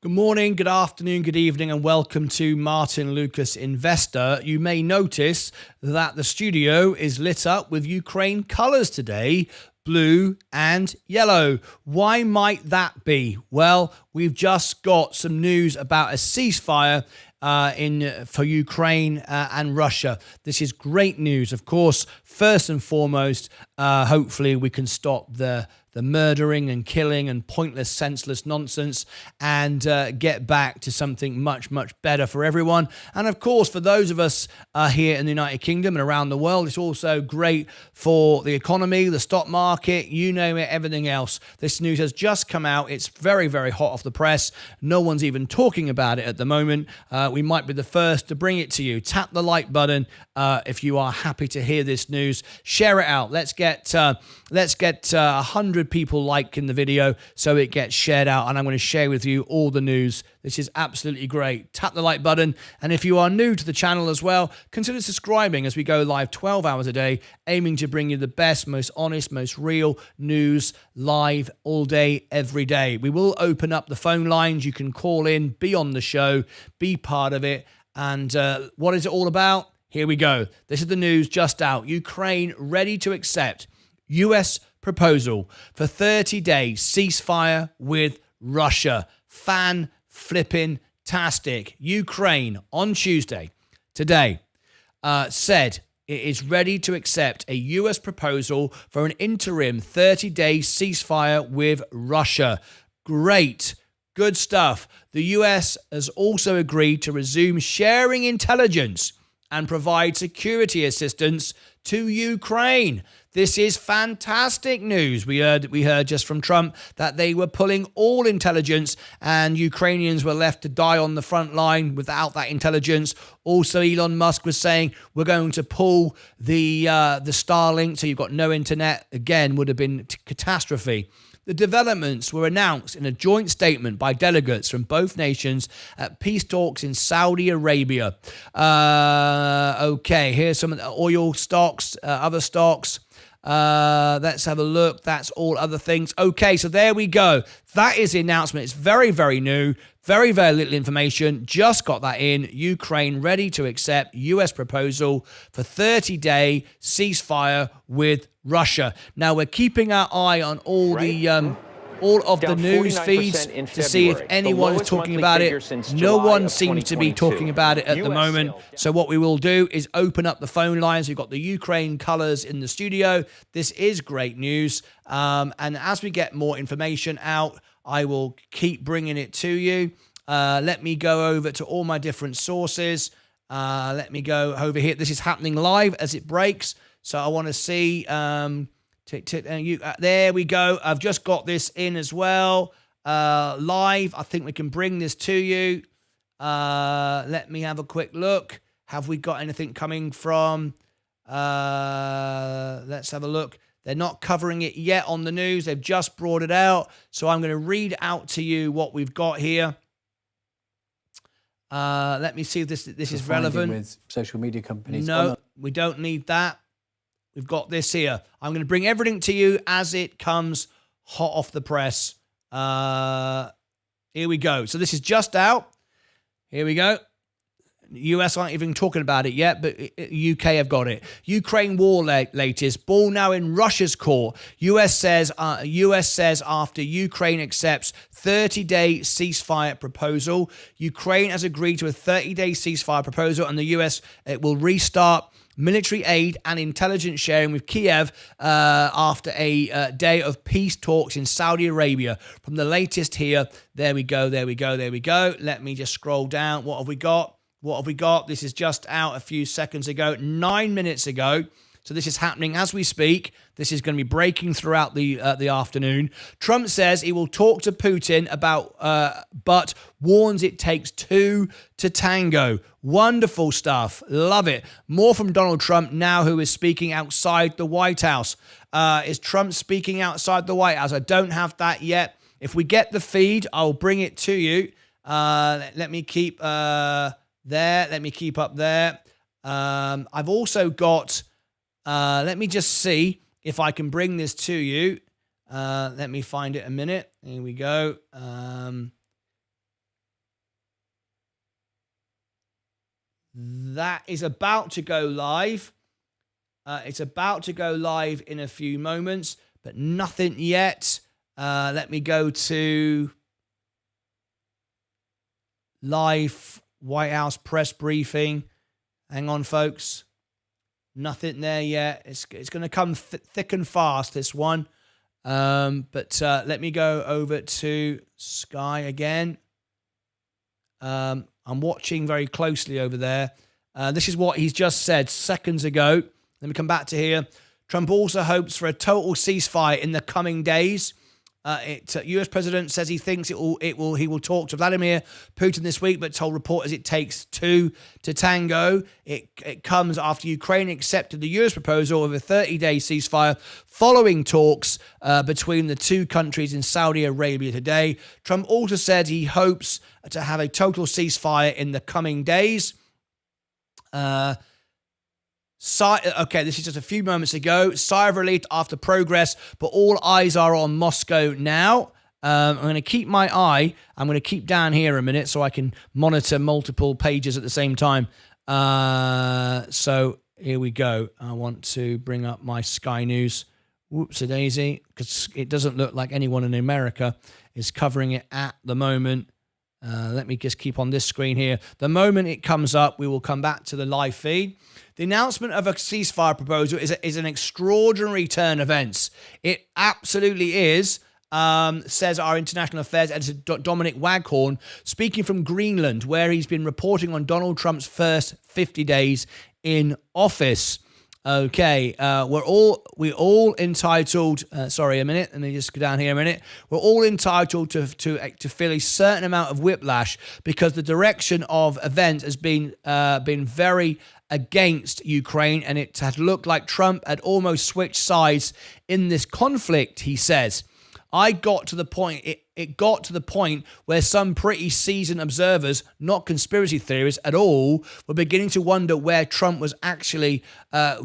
Good morning, good afternoon, good evening, and welcome to Martyn Lucas Investor. You may notice that the studio is lit up with Ukraine colours today, blue and yellow. Why might that be? Well, we've just got some news about a ceasefire for Ukraine and Russia. This is great news. Of course, first and foremost, hopefully we can stop the murdering and killing and pointless, senseless nonsense and get back to something much, much better for everyone. And of course, for those of us here in the United Kingdom and around the world, it's also great for the economy, the stock market, you name it, everything else. This news has just come out. It's very, very hot off the press. No one's even talking about it at the moment. We might be the first to bring it to you. Tap the like button if you are happy to hear this news. Share it out. Let's get 100 people liking the video so it gets shared out, and I'm going to share with you all the news. This is absolutely great. Tap the like button, and if you are new to the channel as well, consider subscribing as we go live 12 hours a day, aiming to bring you the best, most honest, most real news live all day, every day. We will open up the phone lines. You can call in, be on the show, be part of it. And what is it all about? Here we go. This is the news just out. Ukraine ready to accept US proposal for 30-day ceasefire with Russia. Fan-flipping-tastic. Ukraine on Tuesday, today, said it is ready to accept a US proposal for an interim 30-day ceasefire with Russia. Great. Good stuff. The US has also agreed to resume sharing intelligence and provide security assistance to Ukraine. This is fantastic news. We heard just from Trump that they were pulling all intelligence and Ukrainians were left to die on the front line without that intelligence. Also, Elon Musk was saying we're going to pull the Starlink, so you've got no internet. Again, would have been catastrophe. The developments were announced in a joint statement by delegates from both nations at peace talks in Saudi Arabia. Okay, here's some oil stocks, other stocks. Let's have a look. That's all other things. Okay, so there we go. That is the announcement. It's very, very new. Very, very little information. Just got that in. Ukraine ready to accept US proposal for 30-day ceasefire with Russia. Now, we're keeping our eye on all the news feeds to see if anyone is talking about it. No one seems to be talking about it at the moment. So what we will do is open up the phone lines. We've got the Ukraine colors in the studio. This is great news. And as we get more information out, I will keep bringing it to you. Let me go over to all my different sources. Let me go over here. This is happening live as it breaks. So I want to see... there we go. I've just got this in as well. Live. I think we can bring this to you. Let me have a quick look. Have we got anything coming from... let's have a look. They're not covering it yet on the news. They've just brought it out. So I'm going to read out to you what we've got here. Let me see if this is relevant. With social media companies. No, we don't need that. We've got this here. I'm going to bring everything to you as it comes hot off the press. Here we go. So this is just out. Here we go. US aren't even talking about it yet, but UK have got it. Ukraine war latest. Ball now in Russia's court. US says after Ukraine accepts 30-day ceasefire proposal. Ukraine has agreed to a 30-day ceasefire proposal, and the US will restart military aid and intelligence sharing with Kiev after a day of peace talks in Saudi Arabia. From the latest here, there we go, there we go, there we go. Let me just scroll down. What have we got? What have we got? This is just out a few seconds ago, 9 minutes ago. So this is happening as we speak. This is going to be breaking throughout the afternoon. Trump says he will talk to Putin about, but warns it takes two to tango. Wonderful stuff. Love it. More from Donald Trump now, who is speaking outside the White House. Is Trump speaking outside the White House? I don't have that yet. If we get the feed, I'll bring it to you. Let me keep there. Let me keep up there. I've also got... let me just see if I can bring this to you. Let me find it a minute. Here we go. That is about to go live. It's about to go live in a few moments, but nothing yet. Let me go to live White House press briefing. Hang on, folks. Nothing there yet. It's going to come thick and fast, this one. But let me go over to Sky again. I'm watching very closely over there. This is what he's just said seconds ago. Let me come back to here. Trump also hopes for a total ceasefire in the coming days. U.S. president says he thinks he will talk to Vladimir Putin this week, but told reporters it takes two to tango. It comes after Ukraine accepted the U.S. proposal of a 30-day ceasefire following talks between the two countries in Saudi Arabia today. Trump also said he hopes to have a total ceasefire in the coming days. Okay, this is just a few moments ago. Sigh of relief after progress, but all eyes are on Moscow now. I'm going to keep my eye. I'm going to keep down here a minute so I can monitor multiple pages at the same time. So here we go. I want to bring up my Sky News. Whoops-a-daisy, because it doesn't look like anyone in America is covering it at the moment. Let me just keep on this screen here. The moment it comes up, we will come back to the live feed. The announcement of a ceasefire proposal is an extraordinary turn of events. It absolutely is, says our international affairs editor Dominic Waghorn, speaking from Greenland, where he's been reporting on Donald Trump's first 50 days in office. Okay, we're all entitled. Sorry, a minute. Let me just go down here a minute. We're all entitled to feel a certain amount of whiplash because the direction of events has been very against Ukraine, and it had looked like Trump had almost switched sides in this conflict. He says, It got to the point where some pretty seasoned observers, not conspiracy theorists at all, were beginning to wonder where Trump was actually a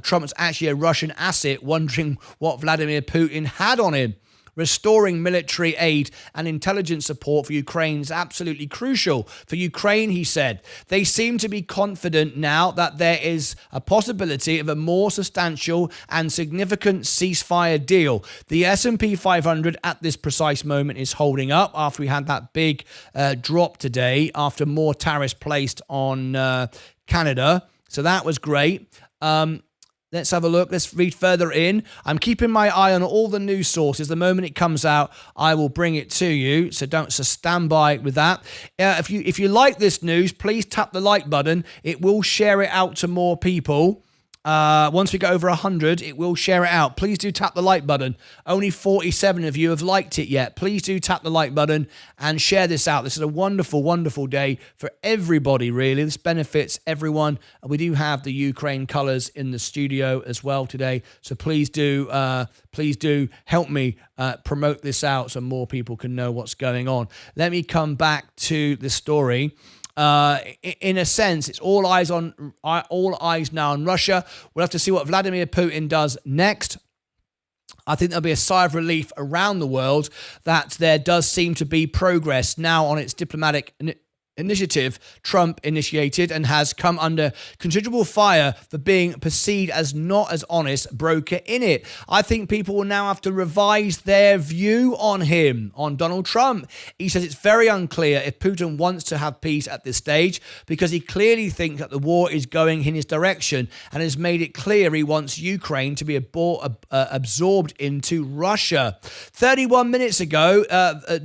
Russian asset, wondering what Vladimir Putin had on him. Restoring military aid and intelligence support for Ukraine is absolutely crucial. For Ukraine, he said, they seem to be confident now that there is a possibility of a more substantial and significant ceasefire deal. The S&P 500 at this precise moment is holding up after we had that big drop today after more tariffs placed on Canada. So that was great. Let's have a look. Let's read further in. I'm keeping my eye on all the news sources. The moment it comes out, I will bring it to you. So stand by with that. If you like this news, please tap the like button. It will share it out to more people. Once we get over 100, it will share it out. Please do tap the like button. Only 47 of you have liked it yet. Please do tap the like button and share this out. This is a wonderful, wonderful day for everybody, really. This benefits everyone. We do have the Ukraine colours in the studio as well today. So please do help me promote this out so more people can know what's going on. Let me come back to the story. In a sense, it's all eyes now on Russia. We'll have to see what Vladimir Putin does next. I think there'll be a sigh of relief around the world that there does seem to be progress now on its diplomatic initiative Trump initiated and has come under considerable fire for being perceived as not as honest broker in it. I think people will now have to revise their view on him, on Donald Trump. He says it's very unclear if Putin wants to have peace at this stage because he clearly thinks that the war is going in his direction and has made it clear he wants Ukraine to be absorbed into Russia. 31 minutes ago,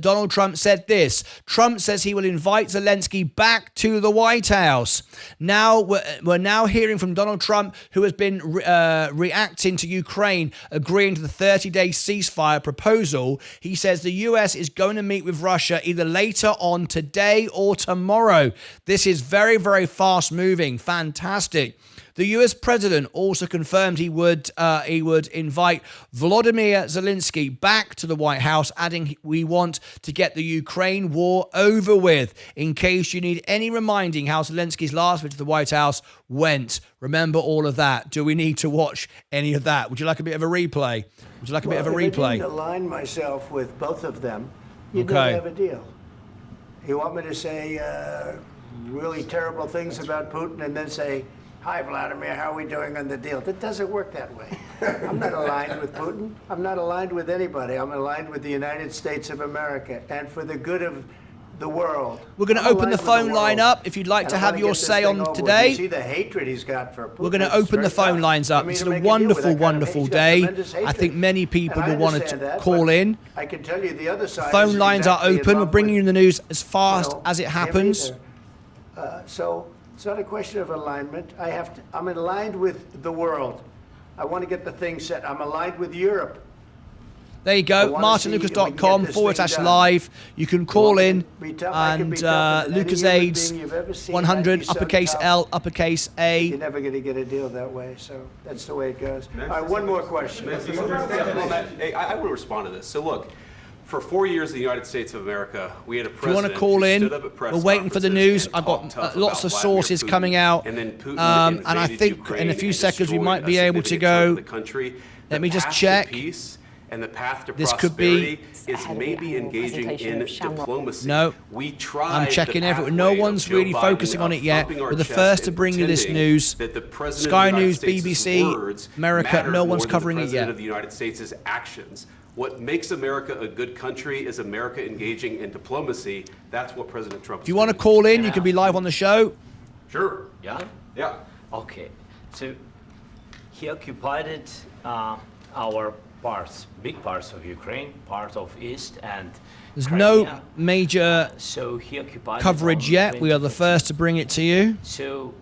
Donald Trump said this. Trump says he will invite Zelensky back to the White House. Now we're now hearing from Donald Trump, who has been reacting to Ukraine agreeing to the 30-day ceasefire proposal. He says the US is going to meet with Russia either later on today or tomorrow. This is very, very fast moving. Fantastic. The US president also confirmed he would invite Volodymyr Zelensky back to the White House, adding, "We want to get the Ukraine war over with." In case you need any reminding how Zelensky's last visit to the White House went. Remember all of that. Do we need to watch any of that? Would you like a bit of a replay? Would you like a bit of a replay? I didn't align myself with both of them. You don't have a deal. You want me to say really terrible things about Putin and then say, "Hi, Vladimir, how are we doing on the deal?" That doesn't work that way. I'm not aligned with Putin. I'm not aligned with anybody. I'm aligned with the United States of America and for the good of the world. We're going to open the phone line up if you'd like to have your say on today. You see the hatred he's got for Putin. We're going to open the phone lines up. It's a wonderful, wonderful day. I think many people will want to call in. I can tell you the other side. Phone lines are open. We're bringing you the news as fast as it happens. So it's not a question of alignment. I'm aligned with the world. I want to get the thing set. I'm aligned with Europe. There you go, martynlucas.com/live. You can call in, and Lucas Aids, 100, uppercase L, uppercase A. You're never going to get a deal that way, so that's the way it goes. All right, one more question. Hey, I will respond to this. So look, for 4 years in the United States of America, we had a president. If you want to call in, we're waiting for the news. I've got lots of sources coming out, and I think in a few seconds we might be able to go. Let me just check. And the path to this could be is maybe engaging in diplomacy. No, I'm checking everything. No one's really focusing on it yet. We're the first to bring you this news. Sky News, BBC, America, no one's covering it yet. Of the United States' actions. What makes America a good country is America engaging in diplomacy. That's what President Trump. If you want to call in, you can be live on the show. Sure. Yeah? Yeah. Okay. So he occupied our parts, big parts of Ukraine, part of East and There's Crimea. no major So he occupied coverage yet. We are the first to bring it to you. So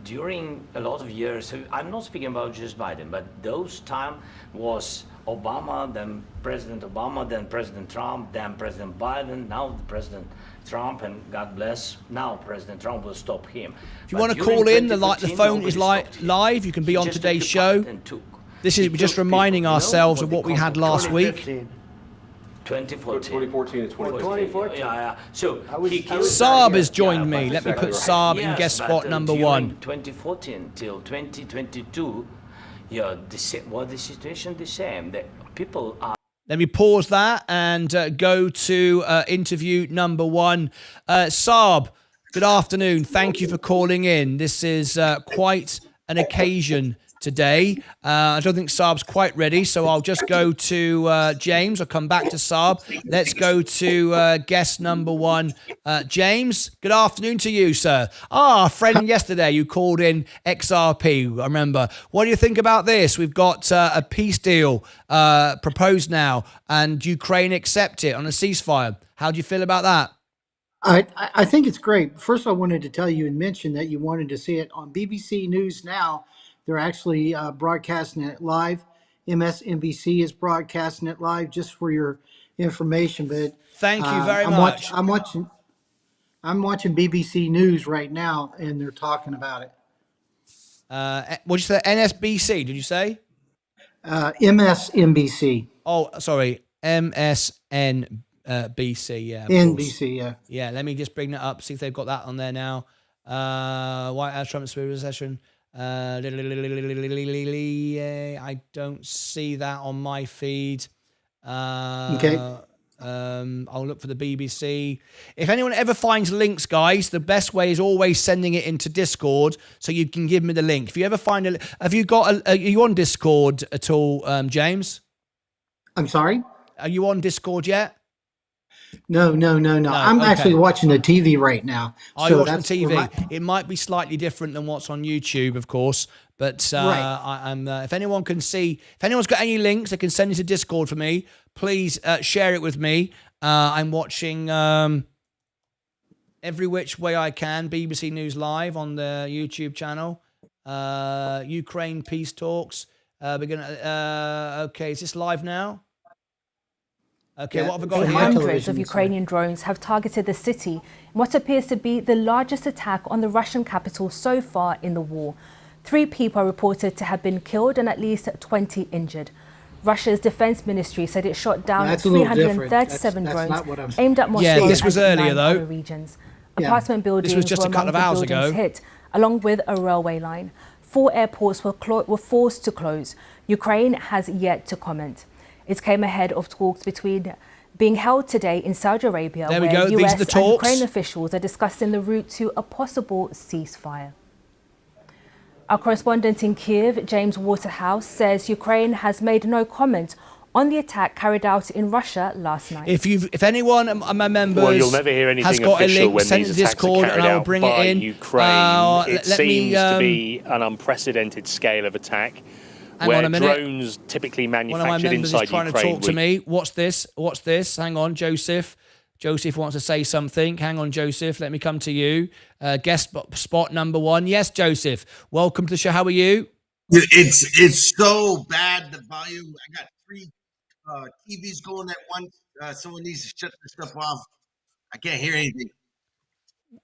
during a lot of years, so I'm not speaking about just Biden, but those time was Obama, then President Obama, then President Trump, then President Biden, now the President Trump, and God bless, now President Trump will stop him. If you want to call in, the phone is live. You can be on today's show. This is just reminding ourselves of what we had last week. 2014 and 2014. Yeah. So Saab has joined me. Let me put Saab in guest spot number one. 2014 till 2022, yeah, the situation the same. The people are. Let me pause that and go to interview number one. Saab, good afternoon. Thank you for calling in. This is quite an occasion today. I don't think Saab's quite ready, so I'll just go to James. I'll come back to Saab. Let's go to guest number one. James, good afternoon to you, sir. A friend yesterday you called in XRP, I remember. What do you think about this? We've got a peace deal proposed now, and Ukraine accept it on a ceasefire. How do you feel about that? I think it's great. First, I wanted to tell you and mention that you wanted to see it on BBC News Now. They're actually broadcasting it live. MSNBC is broadcasting it live, just for your information. But thank you very much. I'm watching BBC News right now, and they're talking about it. What did you say? NSBC? Did you say? MSNBC. Oh, sorry, MSNBC. Yeah. NBC. Yeah. Yeah. Let me just bring that up. See if they've got that on there now. White House Trump recession. I don't see that on my feed. Okay. I'll look for the BBC. If anyone ever finds links, guys, the best way is always sending it into Discord, so you can give me the link. If you ever find a, are you on Discord at all, James? I'm sorry? Are you on Discord yet? No. I'm actually watching the TV right now. Are you watching the TV? It might be slightly different than what's on YouTube, of course. But right. If anyone can see, if anyone's got any links, they can send it to Discord for me. Please share it with me. I'm watching every which way I can. BBC News Live on the YouTube channel. Ukraine Peace Talks. Okay, is this live now? Okay, what have we got here? Hundreds of Ukrainian drones have targeted the city in what appears to be the largest attack on the Russian capital so far in the war. 3 people are reported to have been killed and at least 20 injured. Russia's defense ministry said it shot down 337 drones aimed at Moscow. Yeah, this was earlier though. Regions. Apartment buildings this was just a couple of hours ago. Hit, along with a railway line. 4 airports were forced to close. Ukraine has yet to comment. It came ahead of talks between being held today in Saudi Arabia, There we where go. These are US the and talks. Ukraine officials are discussing the route to a possible ceasefire. Our correspondent in Kiev, James Waterhouse, says Ukraine has made no comment on the attack carried out in Russia last night. If anyone of my members Well, you'll never hear anything has got a official link, when send it these to attacks are Discord and carried I will out bring by it in. Ukraine. It let me, seems to be an unprecedented scale of attack, hang where on a minute. drones typically One of my manufactured members inside is trying Ukraine. to talk to me. What's this? What's this? Hang on, Joseph. Joseph wants to say something. Hang on, Joseph. Let me come to you. Guest spot number 1. Yes, Joseph. Welcome to the show. How are you? It's so bad, the volume. I got 3 TVs going at once. Someone needs to shut this stuff off. I can't hear anything.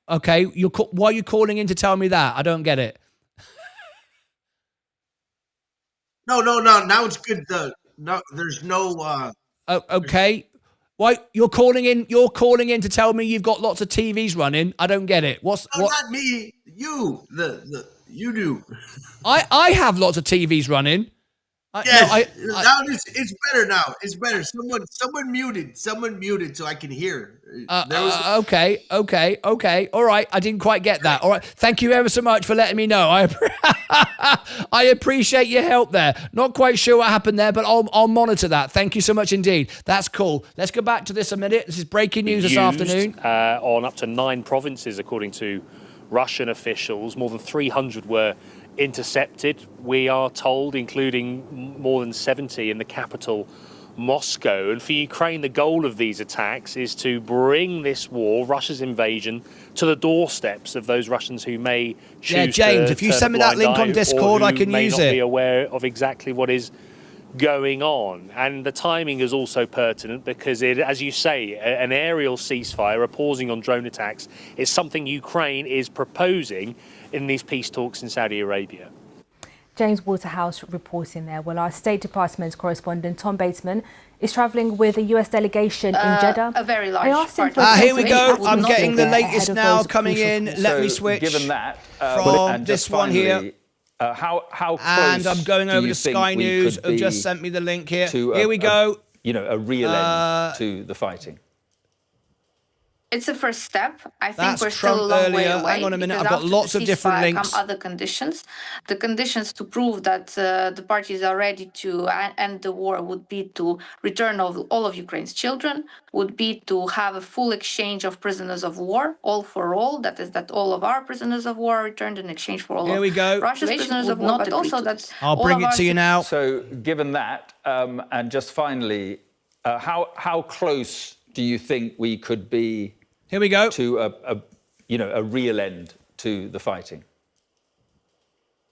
Okay. Why are you calling in to tell me that? I don't get it. No. Now it's good. No, there's no. Okay. Why you're calling in? You're calling in to tell me you've got lots of TVs running. I don't get it. No, not me. You. You do. I have lots of TVs running. Yes. Now it's better. Now it's better. Someone muted. Someone muted so I can hear. Okay. All right. I didn't quite get that. All right. Thank you ever so much for letting me know. I appreciate your help there. Not quite sure what happened there, but I'll monitor that. Thank you so much indeed. That's cool. Let's go back to this a minute. This is breaking news this afternoon. On up to 9 provinces, according to Russian officials. More than 300 were intercepted, we are told, including more than 70 in the capital, Moscow. And for Ukraine, the goal of these attacks is to bring this war, Russia's invasion, to the doorsteps of those Russians who may choose Yeah, James, if you send me that link on Discord, I can use it. May not be aware of exactly what is going on. And the timing is also pertinent because it, as you say, an aerial ceasefire, a pausing on drone attacks, is something Ukraine is proposing in these peace talks in Saudi Arabia. James Waterhouse reporting there. Well, our State Department correspondent Tom Batesman is travelling with a US delegation in Jeddah. A very large part. Here we go. I'm getting the latest now coming in. Let me switch given that, from this one here. How close and I'm going over to Sky News, who just sent me the link here. Here we go. A real end to the fighting. It's a first step. I think That's we're Trump still a long way earlier. away. Hang on a minute. because I've got after lots the of different ceasefire links. Come other conditions. The conditions to prove that the parties are ready to end the war would be to return all of Ukraine's children, would be to have a full exchange of prisoners of war, all for all. That is, that all of our prisoners of war are returned in exchange for all Here of we go. Russia's prisoners of war, but also that I'll bring it to you now. So, given that, and just finally, how close do you think we could be? Here we go. To a real end to the fighting.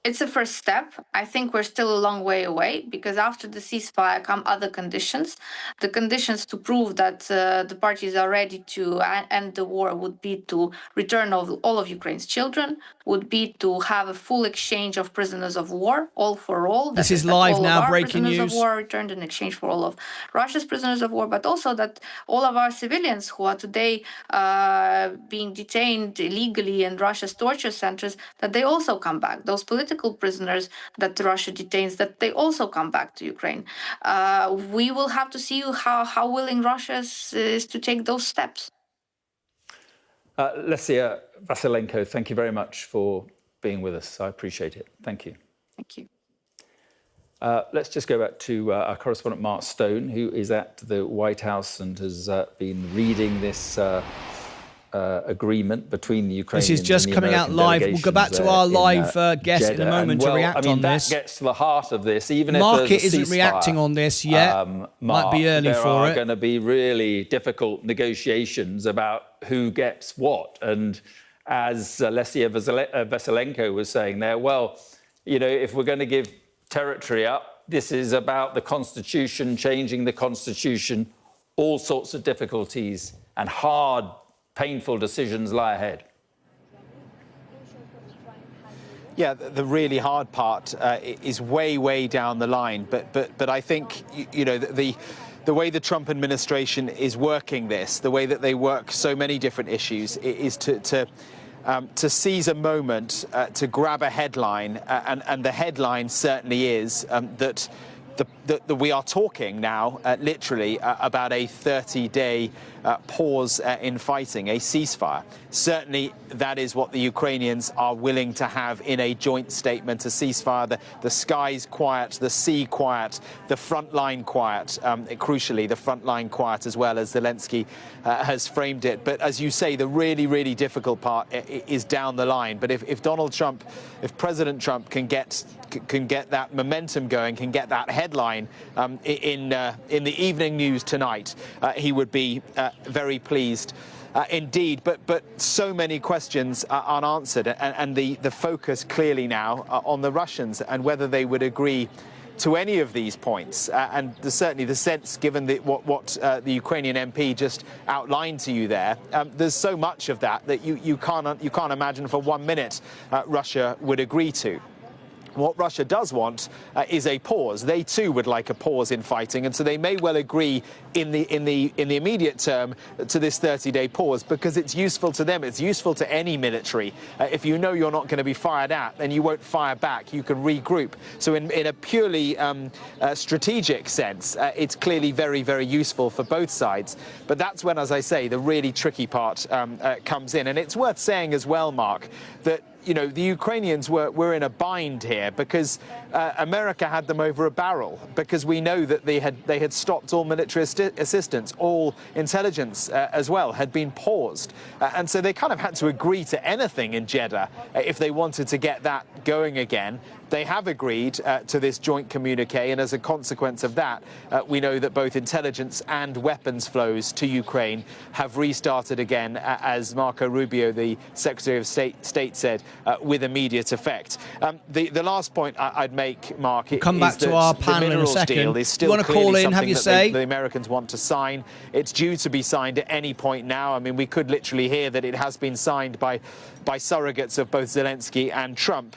It's a first step. I think we're still a long way away because after the ceasefire come other conditions. The conditions to prove that the parties are ready to end the war would be to return all of Ukraine's children, would be to have a full exchange of prisoners of war, all for all. This is live now, breaking news. Prisoners of war returned in exchange for all of Russia's prisoners of war, but also that all of our civilians who are today being detained illegally in Russia's torture centers, that they also come back. Those political prisoners that Russia detains, that they also come back to Ukraine. We will have to see how willing Russia is to take those steps. Lesia Vasilenko, thank you very much for being with us. I appreciate it. Thank you. Thank you. Let's just go back to our correspondent Mark Stone, who is at the White House and has been reading this agreement between the Ukrainians. This is just coming out live. We'll go back to our live guest in a moment to react on this. That gets to the heart of this. Even if Market isn't reacting on this yet. Might be early for it. There are going to be really difficult negotiations about who gets what. And as Lesia Vasilenko was saying there, well, if we're going to give territory up, this is about the Constitution, changing the Constitution. All sorts of difficulties and hard, painful decisions lie ahead. Yeah, the really hard part is way down the line. But I think the way the Trump administration is working this, the way that they work so many different issues, is to seize a moment, to grab a headline, and the headline certainly is that that we are talking now literally about a 30-day pause in fighting, a ceasefire. Certainly that is what the Ukrainians are willing to have in a joint statement, a ceasefire. The skies quiet, the sea quiet, the front line quiet, crucially the front line quiet as well, as Zelensky has framed it. But as you say, the really, really difficult part is down the line. But if Donald Trump, if President Trump can get that momentum going, can get that headline in the evening news tonight, he would be very pleased indeed. But so many questions are unanswered, and the focus clearly now on the Russians and whether they would agree to any of these points. And certainly the sense, given what the Ukrainian MP just outlined to you there, there's so much of that you can't imagine for 1 minute Russia would agree to. What Russia does want is a pause. They too would like a pause in fighting, and so they may well agree in the immediate term to this 30-day pause, because it's useful to them. It's useful to any military. If you know you're not going to be fired at, then you won't fire back. You can regroup. So in a purely strategic sense, it's clearly very, very useful for both sides. But that's when, as I say, the really tricky part comes in. And it's worth saying as well, Mark, that the Ukrainians were in a bind here because America had them over a barrel, because we know that they had stopped all military assistance, all intelligence as well had been paused, and so they kind of had to agree to anything in Jeddah if they wanted to get that going again. They have agreed to this joint communique, and as a consequence of that, we know that both intelligence and weapons flows to Ukraine have restarted again, as Marco Rubio, the Secretary of State, said, with immediate effect. The last point I'd make, Mark, is come back to our panel in a second. Deal is still you want to call in, have you say? The Americans want to sign. It's due to be signed at any point now. I mean, we could literally hear that it has been signed by surrogates of both Zelensky and Trump.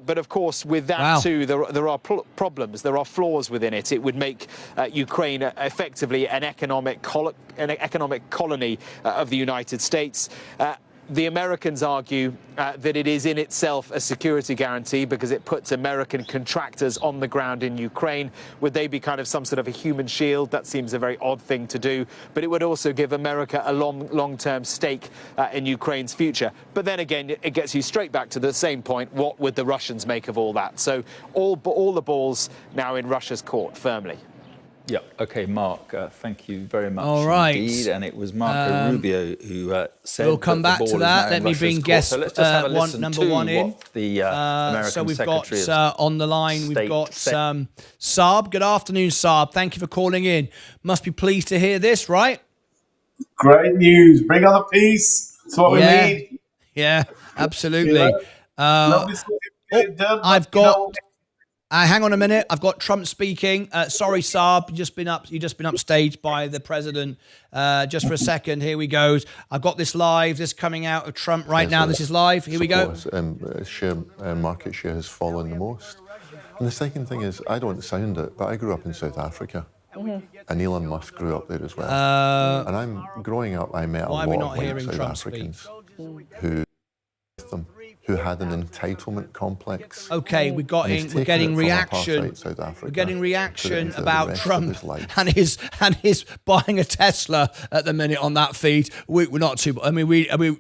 But of course, with that too, there are problems. There are flaws within it. It would make Ukraine effectively an economic colony of the United States. The Americans argue that it is in itself a security guarantee because it puts American contractors on the ground in Ukraine. Would they be kind of some sort of a human shield? That seems a very odd thing to do. But it would also give America a long-term stake in Ukraine's future. But then again, it gets you straight back to the same point. What would the Russians make of all that? So all the balls now in Russia's court, firmly. Yeah. Okay, Mark. Thank you very much indeed. And it was Marco Rubio who said we'll come back to that. Let me bring guest number one in. The American so we've Secretary got on the line. We've got Saab. Good afternoon, Saab. Thank you for calling in. Must be pleased to hear this, right? Great news. Bring on the peace. That's what we need. Yeah, absolutely. I've got. Hang on a minute. I've got Trump speaking. Sorry, Saab. You just been upstaged by the president. Just for a second. Here we go. I've got this live. This coming out of Trump right now. This is live. Here we go. Market share has fallen the most. And the second thing is, I don't sound it, but I grew up in South Africa. And Elon Musk grew up there as well. And I'm growing up, I met a lot of white South Africans who had an entitlement complex. Okay, we're getting reaction. We're getting reaction about Trump and his buying a Tesla at the minute on that feed. We're not too. I mean,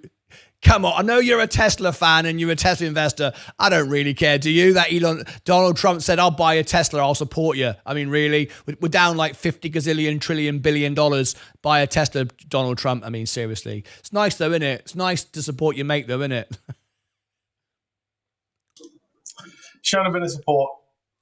come on. I know you're a Tesla fan and you're a Tesla investor. I don't really care. Do you? Donald Trump said, "I'll buy a Tesla. I'll support you." I mean, really, we're down like 50 gazillion trillion billion dollars. Buy a Tesla, Donald Trump. I mean, seriously, it's nice though, isn't it? It's nice to support your mate, though, isn't it? Show a bit of support.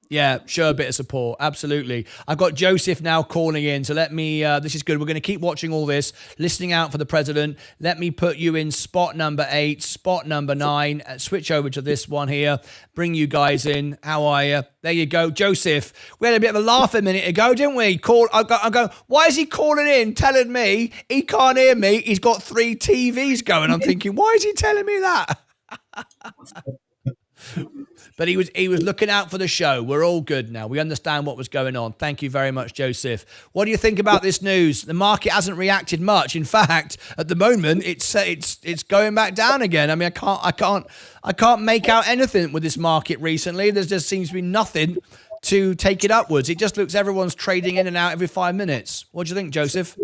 Yeah, show a bit of support. Absolutely. I've got Joseph now calling in. So let me, this is good. We're going to keep watching all this, listening out for the president. Let me put you in spot number 8, spot number 9. Switch over to this one here. Bring you guys in. How are you? There you go. Joseph, we had a bit of a laugh a minute ago, didn't we? I go, why is he calling in telling me he can't hear me? He's got 3 TVs going. I'm thinking, why is he telling me that? But he was looking out for the show. We're all good now. We understand what was going on. Thank you very much, Joseph. What do you think about this news? The market hasn't reacted much. In fact, at the moment, it's going back down again. I mean, I can't make out anything with this market recently. There just seems to be nothing to take it upwards. It just looks everyone's trading in and out every 5 minutes. What do you think, Joseph?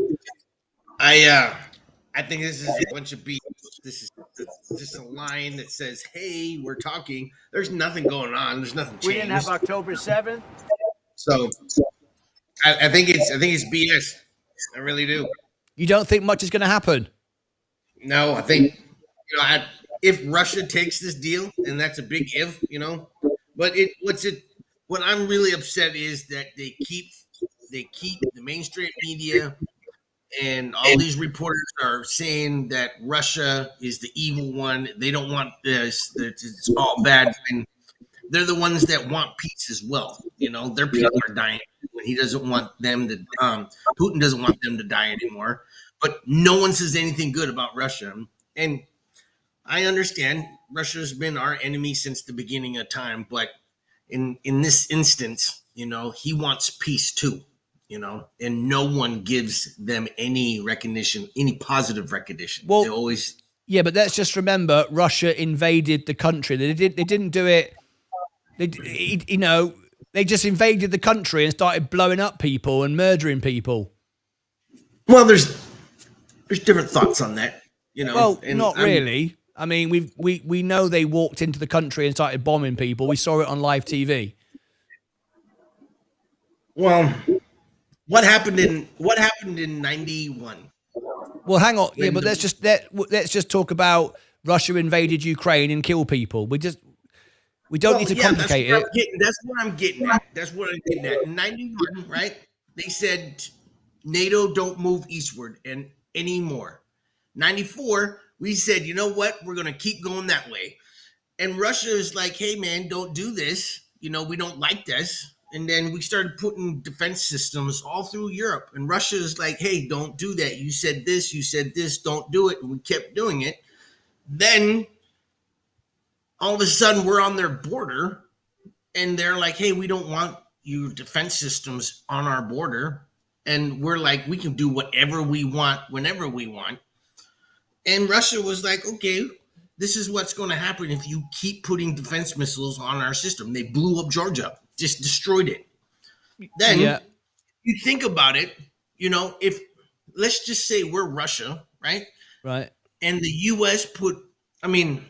I think this is a bunch of BS. This is just a line that says, "Hey, we're talking." There's nothing going on. There's nothing changed. We didn't have October 7th. So I think it's BS. I really do. You don't think much is going to happen? No, I think if Russia takes this deal, and that's a big if, But what I'm really upset is that they keep the mainstream media and all these reporters are saying that Russia is the evil one. They don't want this. That it's all bad. And they're the ones that want peace as well. Their people are dying. He doesn't want them to. Putin doesn't want them to die anymore. But no one says anything good about Russia. And I understand Russia's been our enemy since the beginning of time. But in this instance, he wants peace too. And no one gives them any recognition, any positive recognition. Well, they always. Yeah, but let's just remember, Russia invaded the country. They didn't do it. They just invaded the country and started blowing up people and murdering people. Well, there's different thoughts on that. Well, not really. I mean, we know they walked into the country and started bombing people. We saw it on live TV. Well, what happened in 91? Well, hang on. Yeah, but let's just talk about Russia invaded Ukraine and killed people. We don't need to complicate it. That's what I'm getting at. In 91, right? They said NATO don't move eastward and anymore. 94, we said, you know what? We're going to keep going that way. And Russia is like, hey, man, don't do this. We don't like this. And then we started putting defense systems all through Europe. And Russia is like, hey, don't do that. You said this, don't do it. And we kept doing it. Then all of a sudden we're on their border and they're like, hey, we don't want your defense systems on our border. And we're like, we can do whatever we want, whenever we want. And Russia was like, okay, this is what's going to happen if you keep putting defense missiles on our system. They blew up Georgia, just destroyed it. Then you think about it, if let's just say we're Russia, right? Right. And the U.S. the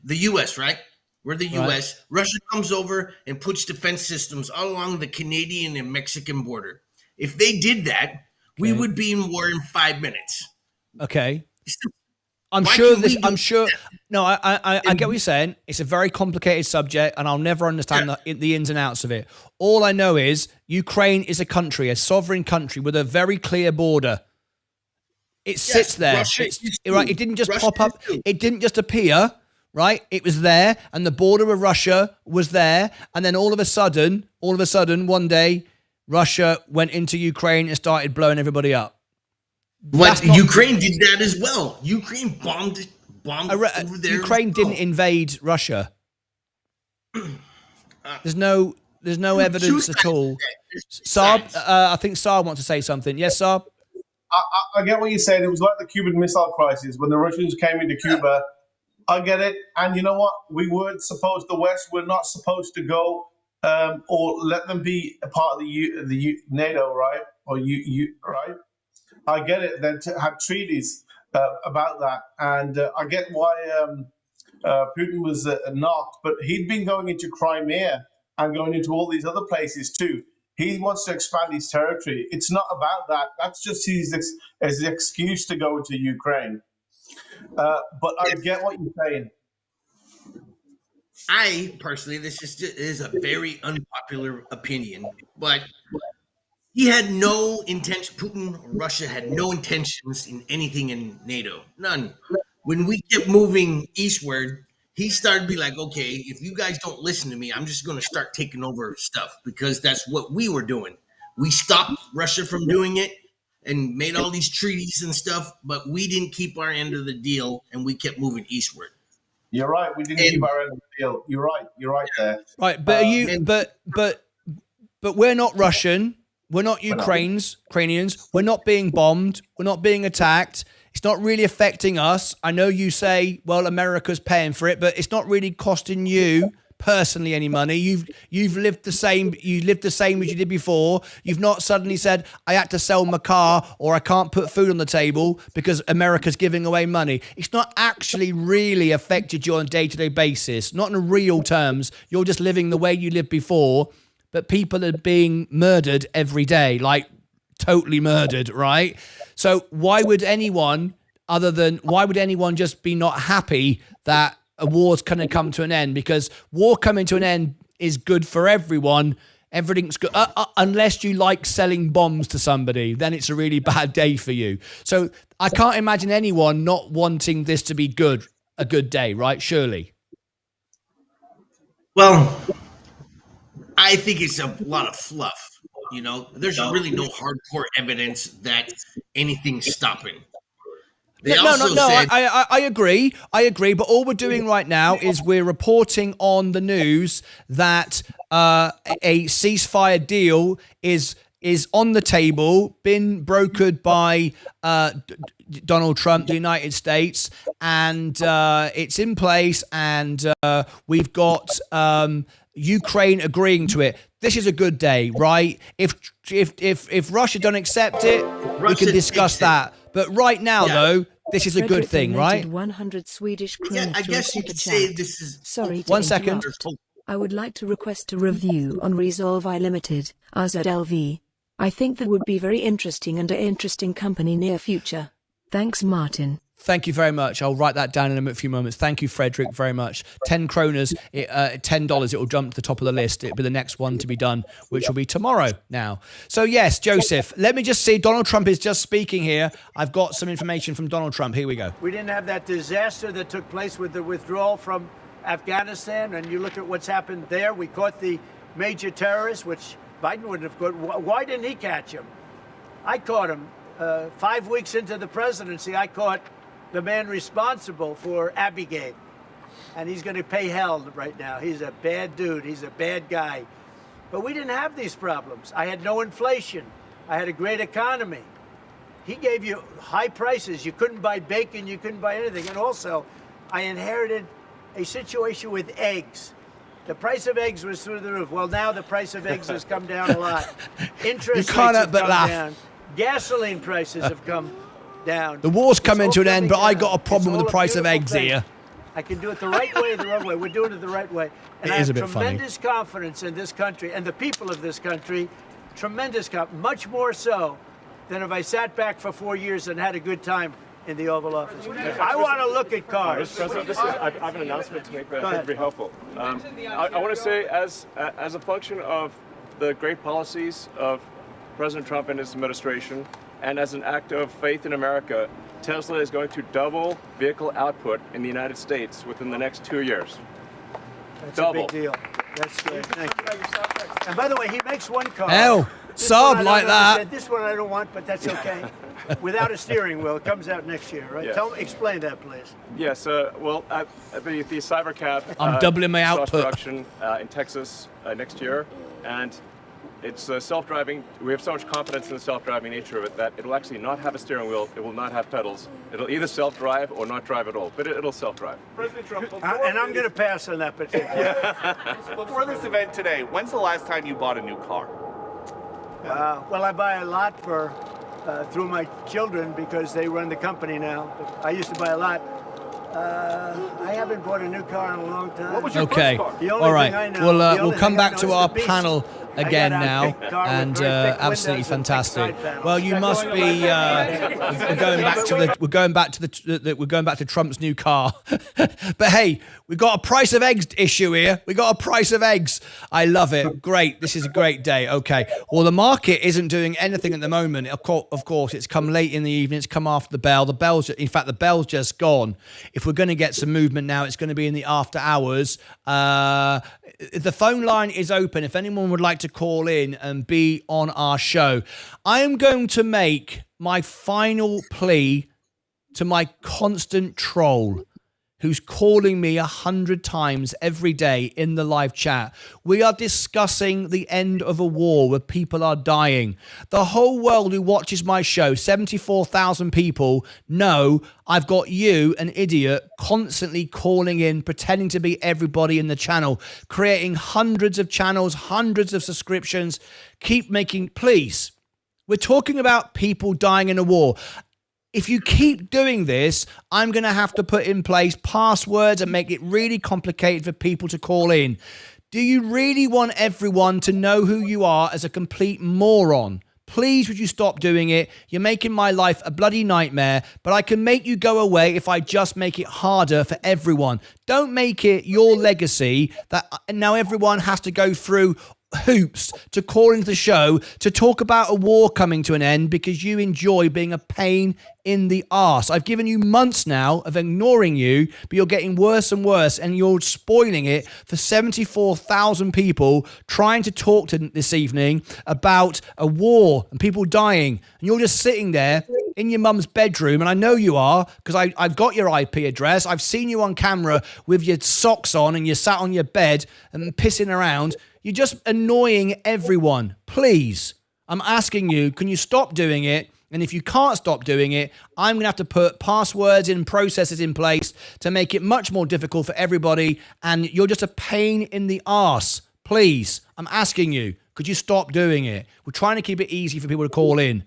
U.S., right? We're the U.S. Right. Russia comes over and puts defense systems all along the Canadian and Mexican border. If they did that, we would be in war in 5 minutes. Okay. I'm sure. No, I get what you're saying. It's a very complicated subject, and I'll never understand the ins and outs of it. All I know is Ukraine is a country, a sovereign country with a very clear border. It sits there. Right. It didn't just pop up. It didn't just appear. Right. It was there, and the border of Russia was there, and then all of a sudden, one day, Russia went into Ukraine and started blowing everybody up. But Ukraine did that as well. Ukraine bombed over there. Ukraine didn't invade Russia. There's no evidence at all. Saab, I think Saab wants to say something. Yes, Saab? I get what you're saying. It was like the Cuban Missile Crisis when the Russians came into Cuba. I get it. And you know what? The West were not supposed to go or let them be a part of the NATO, right? Or right? I get it. Then to have treaties about that, and I get why Putin was knocked, but he'd been going into Crimea and going into all these other places too. He wants to expand his territory. It's not about that. That's just his excuse to go into Ukraine. But I get what you're saying. I personally, this is a very unpopular opinion, but he had no intention. Putin, Russia had no intentions in anything in NATO. None. When we kept moving eastward, he started to be like, okay, if you guys don't listen to me, I'm just going to start taking over stuff because that's what we were doing. We stopped Russia from doing it and made all these treaties and stuff, but we didn't keep our end of the deal and we kept moving eastward. You're right. We didn't keep our end of the deal. You're right. You're right there. Right, but but we're not Russian. We're not Ukrainians. We're not being bombed. We're not being attacked. It's not really affecting us. I know you say, well, America's paying for it, but it's not really costing you personally any money. You've lived the same. You lived the same as you did before. You've not suddenly said, I had to sell my car or I can't put food on the table because America's giving away money. It's not actually really affected you on a day-to-day basis. Not in real terms. You're just living the way you lived before, but people are being murdered every day, like totally murdered, right? So why would anyone just be not happy that a war's going to come to an end? Because war coming to an end is good for everyone. Everything's good. Unless you like selling bombs to somebody, then it's a really bad day for you. So I can't imagine anyone not wanting this to be good, a good day, right? Surely. Well, I think it's a lot of fluff. You know, there's really no hardcore evidence that anything's stopping. I agree. But all we're doing right now is we're reporting on the news that a ceasefire deal is on the table, been brokered by Donald Trump, the United States, and it's in place, and we've got Ukraine agreeing to it. This is a good day, right? If Russia don't accept it, we can discuss that. But right now, though, this is a good thing, right? 100 Swedish kronor. Yeah, I guess you could say this is. Sorry. 1 second. I would like to request a review on Resolve I Limited, RZLV. I think that would be very interesting and an interesting company near future. Thanks, Martin. Thank you very much. I'll write that down in a few moments. Thank you, Frederick, very much. 10 kroners, $10, it will jump to the top of the list. It'll be the next one to be done, which will be tomorrow now. So yes, Joseph, let me just see. Donald Trump is just speaking here. I've got some information from Donald Trump. Here we go. We didn't have that disaster that took place with the withdrawal from Afghanistan, and you look at what's happened there. We caught the major terrorist, which Biden wouldn't have caught. Why didn't he catch him? I caught him. 5 weeks into the presidency, I caught the man responsible for Abigail, and he's going to pay hell right now. He's a bad dude. He's a bad guy. But we didn't have these problems. I had no inflation. I had a great economy. He gave you high prices. You couldn't buy bacon. You couldn't buy anything. And also, I inherited a situation with eggs. The price of eggs was through the roof. Well, now the price of eggs has come down a lot. Interest rates have come down. Gasoline prices have come down. The war's coming to an end, but I got a problem with the price of eggs here. I can do it the right way or the wrong way. We're doing it the right way. And I have tremendous confidence in this country and the people of this country. Tremendous confidence, much more so than if I sat back for 4 years and had a good time in the Oval Office. I want to look at cars. Mr. President, I have an announcement to make that I think would be helpful. I want to say, as a function of the great policies of President Trump and his administration, and as an act of faith in America, Tesla is going to double vehicle output in the United States within the next 2 years. That's a big deal. That's great. Thank you. And by the way, he makes one car. Hell, Saab like that. This one I don't want, but that's okay. Without a steering wheel, it comes out next year, right? Yes. Explain that, please. Yes. Well, the Cybercab. I'm doubling my starts output. Production in Texas next year, and it's self-driving. We have so much confidence in the self-driving nature of it that it'll actually not have a steering wheel. It will not have pedals. It'll either self-drive or not drive at all, but it'll self-drive. President Trump, and I'm going to pass on that particular. Before this event today, when's the last time you bought a new car? Well, I buy a lot through my children because they run the company now. But I used to buy a lot. I haven't bought a new car in a long time. What was your Okay. first car? All right. We'll come back to our panel again now, and absolutely fantastic. Well, you must be we're going back to Trump's new car. But hey, we've got a price of eggs issue here. We got a price of eggs. I love it. Great. This is a great day. Okay. Well, the market isn't doing anything at the moment. Of course, it's come late in the evening. It's come after the bell. The bell's just gone. If we're going to get some movement now, it's going to be in the after hours. The phone line is open. If anyone would like to call in and be on our show, I am going to make my final plea to my constant troll, who's calling me 100 times every day in the live chat. We are discussing the end of a war where people are dying. The whole world who watches my show, 74,000 people, know I've got you, an idiot, constantly calling in, pretending to be everybody in the channel, creating hundreds of channels, hundreds of subscriptions. Keep making, please. We're talking about people dying in a war. If you keep doing this, I'm going to have to put in place passwords and make it really complicated for people to call in. Do you really want everyone to know who you are as a complete moron? Please, would you stop doing it? You're making my life a bloody nightmare, but I can make you go away if I just make it harder for everyone. Don't make it your legacy that now everyone has to go through hoops to call into the show to talk about a war coming to an end because you enjoy being a pain in the arse. I've given you months now of ignoring you, but you're getting worse and worse, and you're spoiling it for 74,000 people trying to talk to this evening about a war and people dying, and you're just sitting there in your mum's bedroom, and I know you are because I've got your IP address. I've seen you on camera with your socks on and you're sat on your bed and pissing around. You're just annoying everyone. Please, I'm asking you, can you stop doing it? And if you can't stop doing it, I'm going to have to put passwords and processes in place to make it much more difficult for everybody. And you're just a pain in the arse. Please, I'm asking you, could you stop doing it? We're trying to keep it easy for people to call in.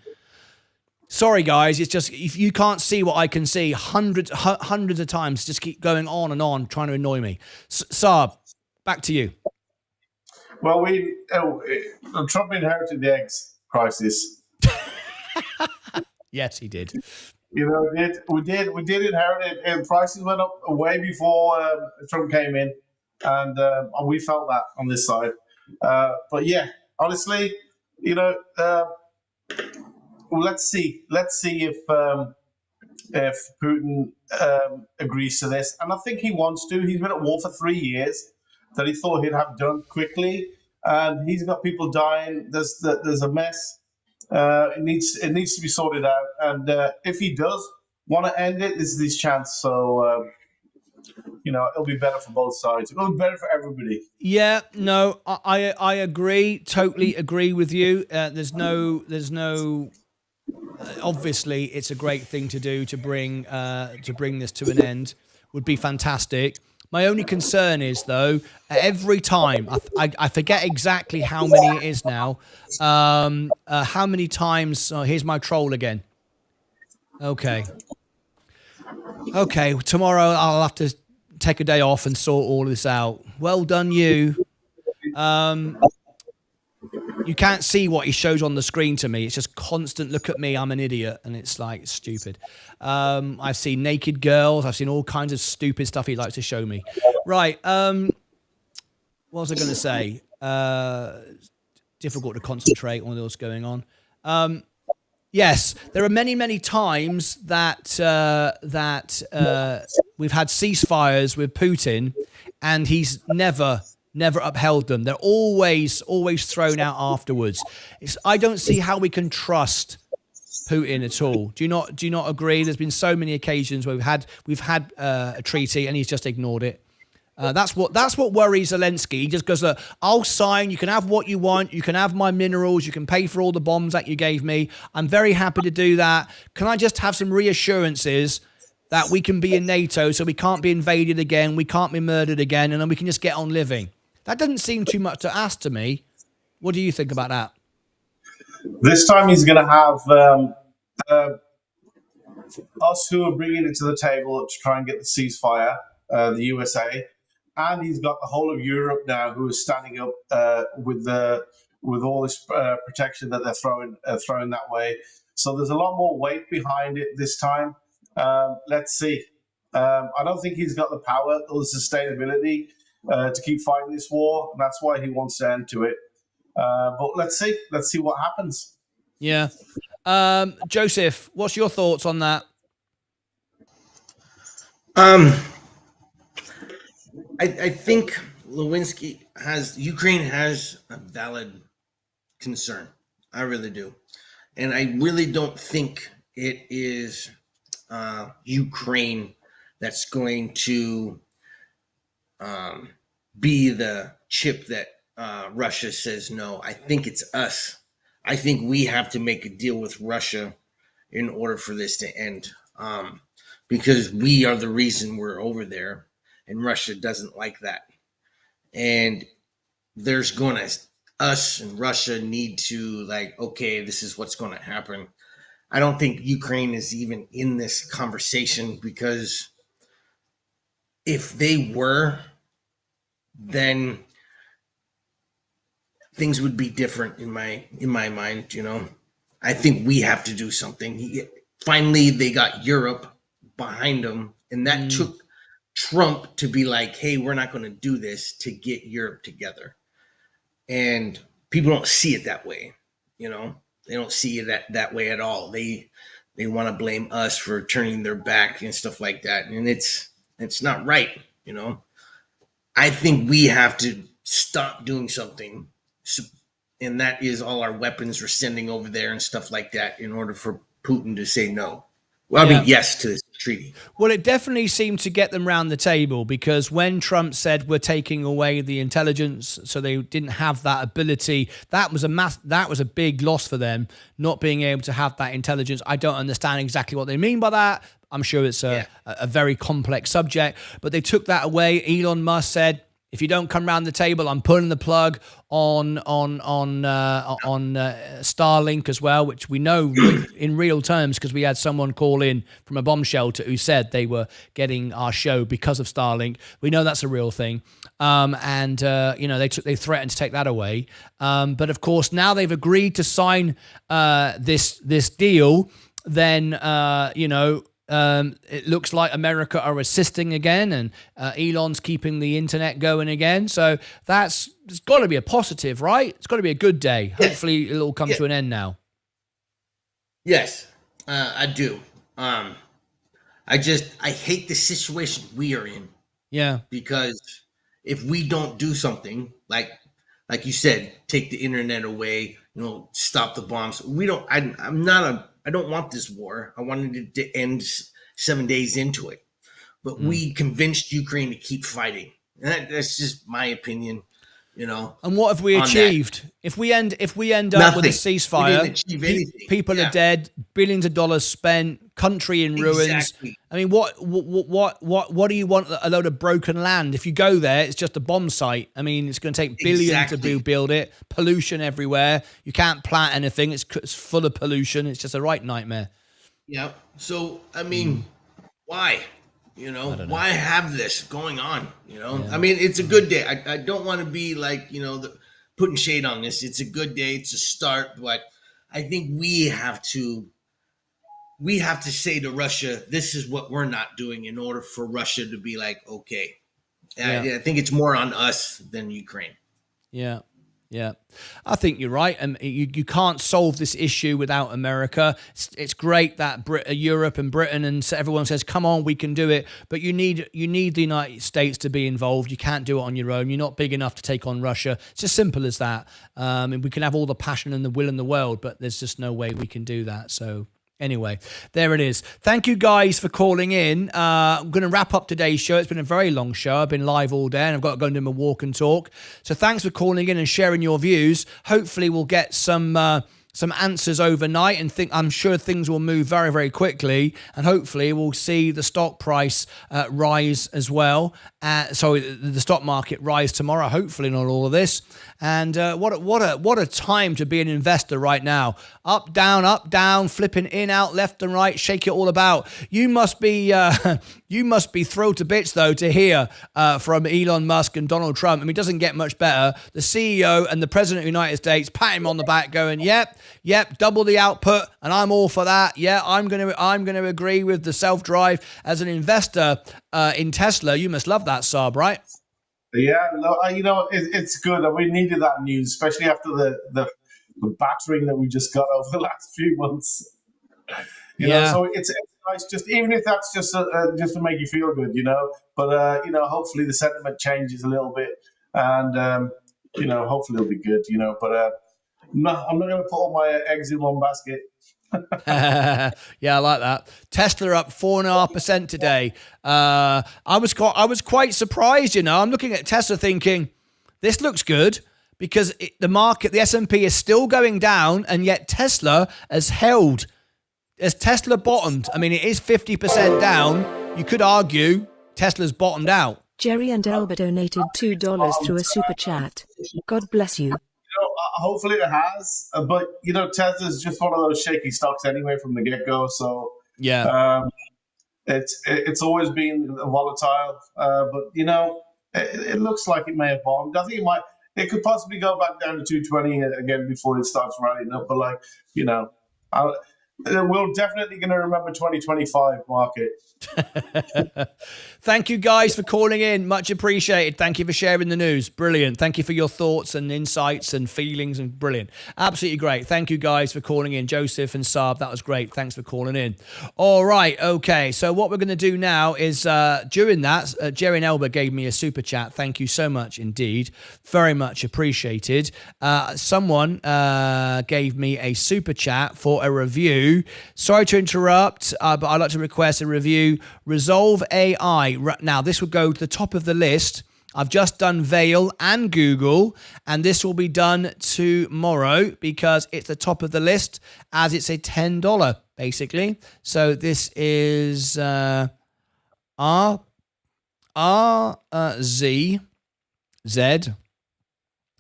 Sorry, guys. It's just, if you can't see what I can see, hundreds of times, just keep going on and on, trying to annoy me. Saab, back to you. Well, Trump inherited the eggs crisis. Yes, he did. You know, we did inherit it, and prices went up way before Trump came in, and we felt that on this side. But yeah, honestly, you know, let's see if Putin agrees to this, and I think he wants to. He's been at war for 3 years that he thought he'd have done quickly, and he's got people dying. There's a mess. It needs to be sorted out, and if he does want to end it, this is his chance. So you know, it'll be better for both sides. It'll be better for everybody. Yeah, no, I agree. Totally agree with you. There's no. Obviously, it's a great thing to do to bring this to an end. Would be fantastic. My only concern is, though, every time, I forget exactly how many it is now, how many times, here's my troll again. Okay, tomorrow I'll have to take a day off and sort all this out. Well done, you. You can't see what he shows on the screen to me. It's just constant, look at me, I'm an idiot. And it's like, it's stupid. I've seen naked girls. I've seen all kinds of stupid stuff he likes to show me. Right. What was I going to say? Difficult to concentrate on what's going on. Yes, there are many, many times that we've had ceasefires with Putin, and he's never upheld them. They're always thrown out afterwards. I don't see how we can trust Putin at all. Do you not agree? There's been so many occasions where we've had a treaty and he's just ignored it. That's what worries Zelensky. He just goes, look, I'll sign. You can have what you want. You can have my minerals. You can pay for all the bombs that you gave me. I'm very happy to do that. Can I just have some reassurances that we can be in NATO, so we can't be invaded again, we can't be murdered again, and then we can just get on living? That doesn't seem too much to ask to me. What do you think about that? This time he's going to have us who are bringing it to the table to try and get the ceasefire, the USA, and he's got the whole of Europe now who is standing up with all this protection that they're throwing that way. So there's a lot more weight behind it this time. Let's see. I don't think he's got the power or the sustainability to keep fighting this war, and that's why he wants to end to it. But let's see what happens. Yeah. Joseph, what's your thoughts on that? I think Ukraine has a valid concern. I really do. And I really don't think it is Ukraine that's going to be the chip that Russia says no. I think it's us. I think we have to make a deal with Russia in order for this to end, because we are the reason we're over there, and Russia doesn't like that. And there's going to, us and Russia need to, like, okay, this is what's going to happen. I don't think Ukraine is even in this conversation, because if they were, then things would be different in my mind. I think we have to do something. Finally, they got Europe behind them, and that took Trump to be like, hey, we're not going to do this, to get Europe together. And people don't see it that way. They don't see it that way at all. They want to blame us for turning their back and stuff like that, and it's not right. I think we have to stop doing something, and that is all our weapons we're sending over there and stuff like that, in order for Putin to say no. Well, I mean, yes to this treaty. Well, it definitely seemed to get them round the table, because when Trump said we're taking away the intelligence, so they didn't have that ability, that was a big loss for them, not being able to have that intelligence. I don't understand exactly what they mean by that. I'm sure it's a very complex subject, but they took that away. Elon Musk said, if you don't come round the table, I'm pulling the plug on Starlink as well, which we know in real terms, because we had someone call in from a bomb shelter who said they were getting our show because of Starlink. We know that's a real thing, and they threatened to take that away. But of course, now they've agreed to sign this deal. Then it looks like America are assisting again, and Elon's keeping the internet going again. So it's got to be a positive, right? It's got to be a good day. Yes. Hopefully it'll all come to an end now. Yes, I do. I hate the situation we are in. Yeah. Because if we don't do something, like you said, take the internet away, stop the bombs. I don't want this war. I wanted it to end 7 days into it. But we convinced Ukraine to keep fighting. And that's just my opinion, And what have we achieved? That. If we end up with a ceasefire, we didn't achieve anything. People are dead, billions of dollars spent, country in ruins. Exactly. I mean, what do you want? A load of broken land? If you go there, it's just a bomb site. I mean, it's going to take billions to build it. Pollution everywhere. You can't plant anything. It's full of pollution. It's just a right nightmare. Yeah. So I mean, why? Why have this going on? I mean, it's a good day. I don't want to be like, putting shade on this. It's a good day. It's a start, but I think we have to say to Russia, this is what we're not doing, in order for Russia to be like, okay. I think it's more on us than Ukraine. Yeah. Yeah, I think you're right. And you can't solve this issue without America. It's great that Europe and Britain and everyone says, come on, we can do it. But you need the United States to be involved. You can't do it on your own. You're not big enough to take on Russia. It's as simple as that. And we can have all the passion and the will in the world, but there's just no way we can do that. So anyway, there it is. Thank you guys for calling in. I'm going to wrap up today's show. It's been a very long show. I've been live all day and I've got to go and do my walk and talk. So thanks for calling in and sharing your views. Hopefully we'll get some answers overnight, and I'm sure things will move very, very quickly, and hopefully we'll see the stock price rise as well. The stock market rise tomorrow, hopefully, not all of this. And what a time to be an investor right now. Up, down, flipping in, out, left and right, shake it all about. You must be thrilled to bits, though, to hear from Elon Musk and Donald Trump. I mean, it doesn't get much better. The CEO and the President of the United States pat him on the back going, yep, double the output, and I'm all for that. Yeah, I'm going to agree with the self-drive. As an investor in Tesla, you must love that, Saab, right? Yeah, no, it's good. We needed that news, especially after the battering that we just got over the last few months. You know, so it's nice, just even if that's just to make you feel good, But hopefully the sentiment changes a little bit, and hopefully it'll be good, But I'm not going to put all my eggs in one basket. Yeah, I like that. Tesla up 4.5% today. I was quite surprised. You know, I'm looking at Tesla thinking this looks good because the market, the S&P is still going down, and yet Tesla has held. As Tesla bottomed, I mean, it is 50% down. You could argue Tesla's bottomed out. Jerry and Elba donated $2 through a super chat. God bless you. Hopefully it has, but Tesla's just one of those shaky stocks anyway from the get-go. So yeah, it's always been volatile. But it looks like it may have bottomed. I think it could possibly go back down to 220 again before it starts rallying up. But we're definitely going to remember 2025 market. Thank you guys for calling in. Much appreciated. Thank you for sharing the news. Brilliant. Thank you for your thoughts and insights and feelings, and brilliant. Absolutely great. Thank you guys for calling in. Joseph and Saab, that was great. Thanks for calling in. All right. Okay. So what we're going to do now is during that, Jerry and Elba gave me a super chat. Thank you so much indeed. Very much appreciated. Someone gave me a super chat for a review. Sorry to interrupt, but I'd like to request a review. Resolve AI. Now, this will go to the top of the list. I've just done Vail and Google, and this will be done tomorrow because it's the top of the list as it's a $10, basically. So this is Z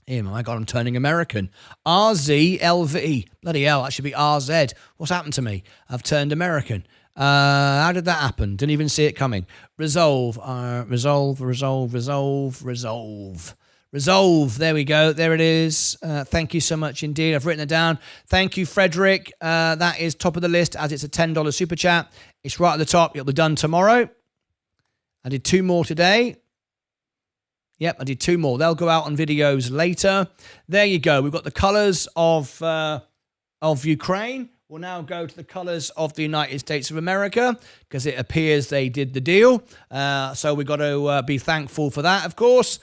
Oh my God, I'm turning American. RZLV. Bloody hell, that should be RZ. What's happened to me? I've turned American. How did that happen? Didn't even see it coming. Resolve. Resolve. There we go. There it is. Thank you so much indeed. I've written it down. Thank you, Frederick. That is top of the list as it's a $10 super chat. It's right at the top. It'll be done tomorrow. I did 2 more today. Yep, I did 2 more. They'll go out on videos later. There you go. We've got the colours of Ukraine. We'll now go to the colours of the United States of America because it appears they did the deal. So we've got to be thankful for that, of course.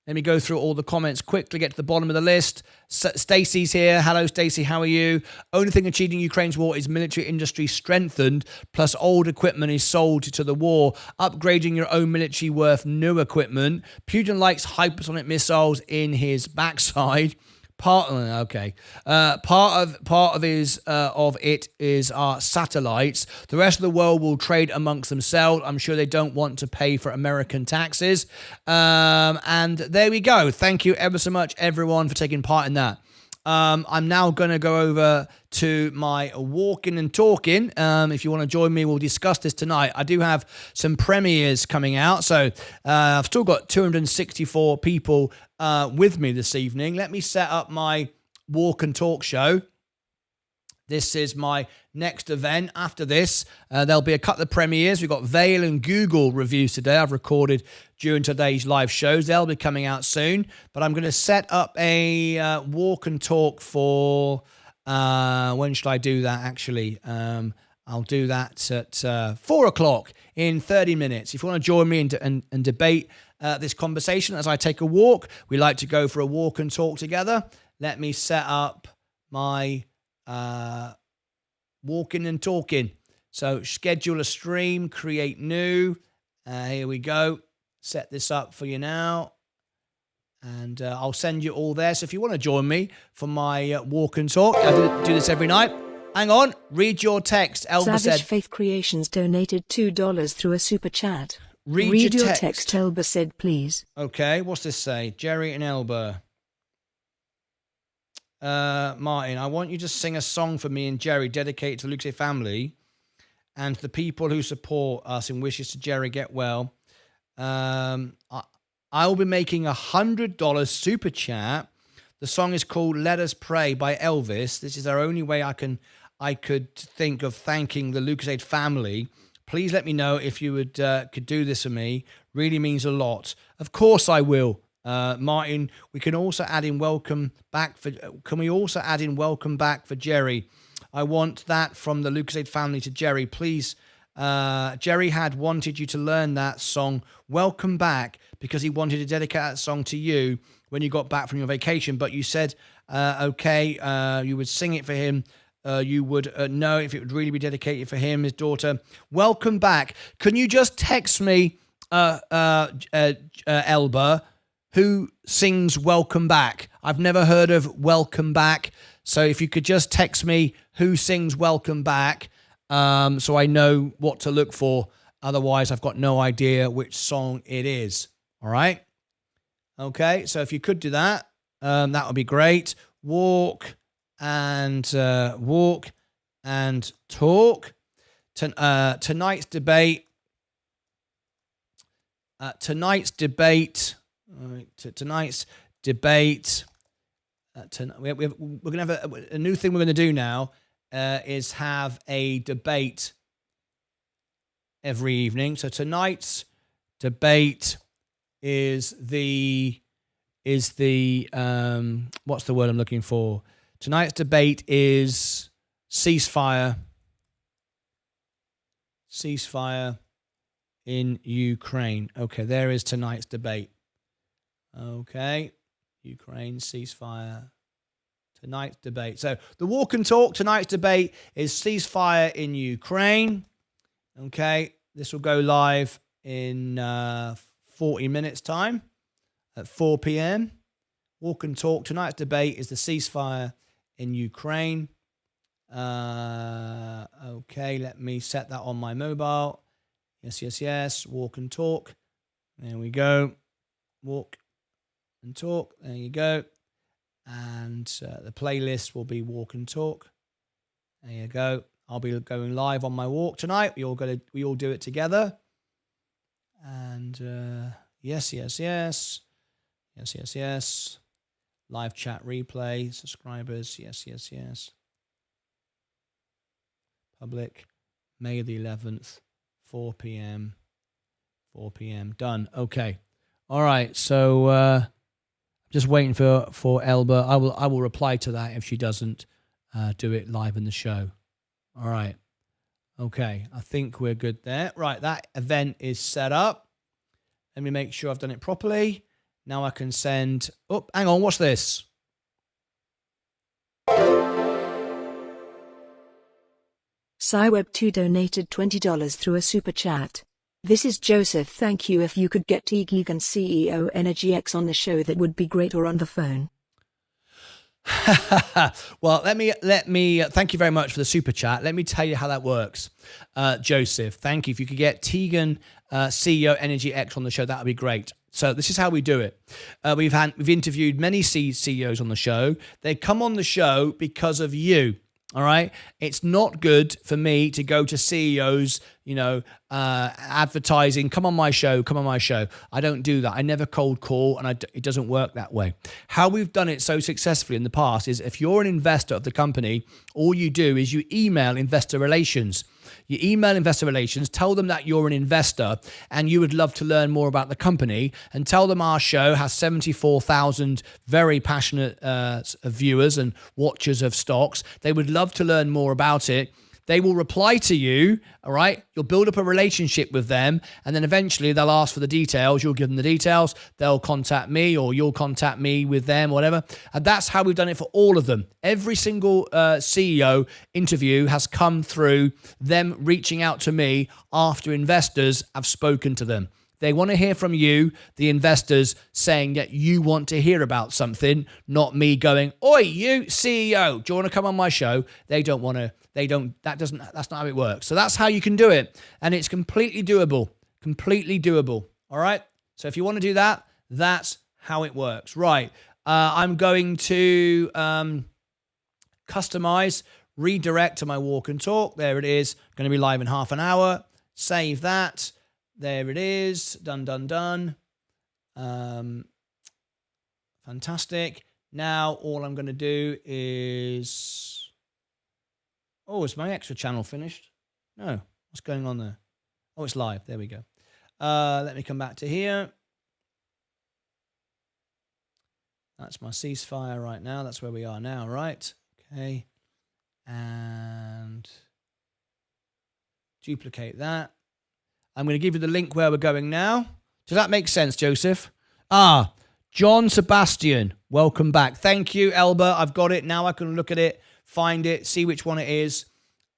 Let me go through all the comments quickly, get to the bottom of the list. Stacey's here. Hello, Stacey. How are you? Only thing achieving Ukraine's war is military industry strengthened, plus old equipment is sold to the war. Upgrading your own military worth new equipment. Putin likes hypersonic missiles in his backside. Part of it is our satellites. The rest of the world will trade amongst themselves. I'm sure they don't want to pay for American taxes. And there we go. Thank you ever so much, everyone, for taking part in that. I'm now going to go over to my walking and talking. If you want to join me, we'll discuss this tonight. I do have some premieres coming out. So I've still got 264 people with me this evening. Let me set up my walk and talk show. This is my next event. After this, there'll be a couple of premieres. We've got Vail and Google reviews today. I've recorded during today's live shows. They'll be coming out soon. But I'm going to set up a walk and talk for... when should I do that, actually? I'll do that at 4 o'clock in 30 minutes. If you want to join me and debate this conversation as I take a walk, we like to go for a walk and talk together. Let me set up my... walking and talking. So schedule a stream, create new. Here we go. Set this up for you now. And I'll send you all there. So if you want to join me for my walk and talk, I do this every night. Hang on. Read your text. Elba Savage said. Faith Creations donated $2 through a super chat. Read your text. Elba said, please. Okay. What's this say? Jerry and Elba. Martin, I want you to sing a song for me and Jerry dedicated to the Lucas family and the people who support us and wishes to Jerry get well. I will be making $100 super chat. The song is called Let Us Pray by Elvis. This is our only way I could think of thanking the Lucas family. Please let me know if you could do this for me. Really means a lot. Of course I will. Martin, we can also add in welcome back for welcome back for Jerry? I want that from the Lucas family to Jerry. Please Jerry had wanted you to learn that song, Welcome Back, because he wanted to dedicate that song to you when you got back from your vacation. But you said, okay, you would sing it for him. You would know if it would really be dedicated for him, his daughter. Welcome back. Can you just text me, Elba, who sings Welcome Back? I've never heard of Welcome Back. So if you could just text me who sings Welcome Back, so I know what to look for. Otherwise, I've got no idea which song it is. All right? Okay, so if you could do that, that would be great. Walk and talk. Tonight's debate. Tonight's debate. We're going to have a new thing we're going to do now is have a debate every evening. So tonight's debate is the what's the word I'm looking for? Tonight's debate is ceasefire in Ukraine. Okay, there is tonight's debate. Okay, Ukraine ceasefire. Tonight's debate. So the walk and talk, tonight's debate is ceasefire in Ukraine. Okay, this will go live in 40 minutes time at 4 p.m. Walk and talk, tonight's debate is the ceasefire in Ukraine. Okay, let me set that on my mobile. Yes. Walk and talk. There we go. Walk and talk. There you go. And the playlist will be walk and talk. There you go. I'll be going live on my walk tonight. We all do it together. And yes. Live chat replay, subscribers. Yes. Public, May the 11th, 4 p.m. Done. Okay. All right. So just waiting for Elba. I will reply to that if she doesn't do it live in the show. All right. Okay. I think we're good there. Right. That event is set up. Let me make sure I've done it properly. Now I can send. Oh, hang on. What's this? Cyweb2 donated $20 through a super chat. This is Joseph. Thank you. If you could get T. Geegan, CEO Energy X on the show, that would be great, or on the phone. Well, let me thank you very much for the super chat. Let me tell you how that works. Joseph, thank you. If you could get Tegan, CEO Energy X on the show, that would be great. So this is how we do it. We've interviewed many CEOs on the show. They come on the show because of you. All right. It's not good for me to go to CEOs, advertising, come on my show. I don't do that. I never cold call, and it doesn't work that way. How we've done it so successfully in the past is if you're an investor of the company, all you do is you email investor relations. You email investor relations, tell them that you're an investor and you would love to learn more about the company, and tell them our show has 74,000 very passionate viewers and watchers of stocks. They would love to learn more about it. They will reply to you, all right? You'll build up a relationship with them, and then eventually they'll ask for the details. You'll give them the details. They'll contact me, or you'll contact me with them, whatever. And that's how we've done it for all of them. Every single CEO interview has come through them reaching out to me after investors have spoken to them. They want to hear from you, the investors, saying that you want to hear about something, not me going, "Oi, you CEO, do you want to come on my show?" They don't want to. That's not how it works. So that's how you can do it. And it's completely doable. All right. So if you want to do that, that's how it works. Right. I'm going to customize, redirect to my walk and talk. There it is. Going to be live in half an hour. Save that. There it is. Done. Fantastic. Now all I'm going to do is... Oh, is my extra channel finished? No. What's going on there? Oh, it's live. There we go. Let me come back to here. That's my ceasefire right now. That's where we are now, right? Okay. And Duplicate that. I'm going to give you the link where we're going now. Does that make sense, Joseph? John Sebastian, welcome back. Thank you, Elba. I've got it. Now I can look at it, find it, see which one it is,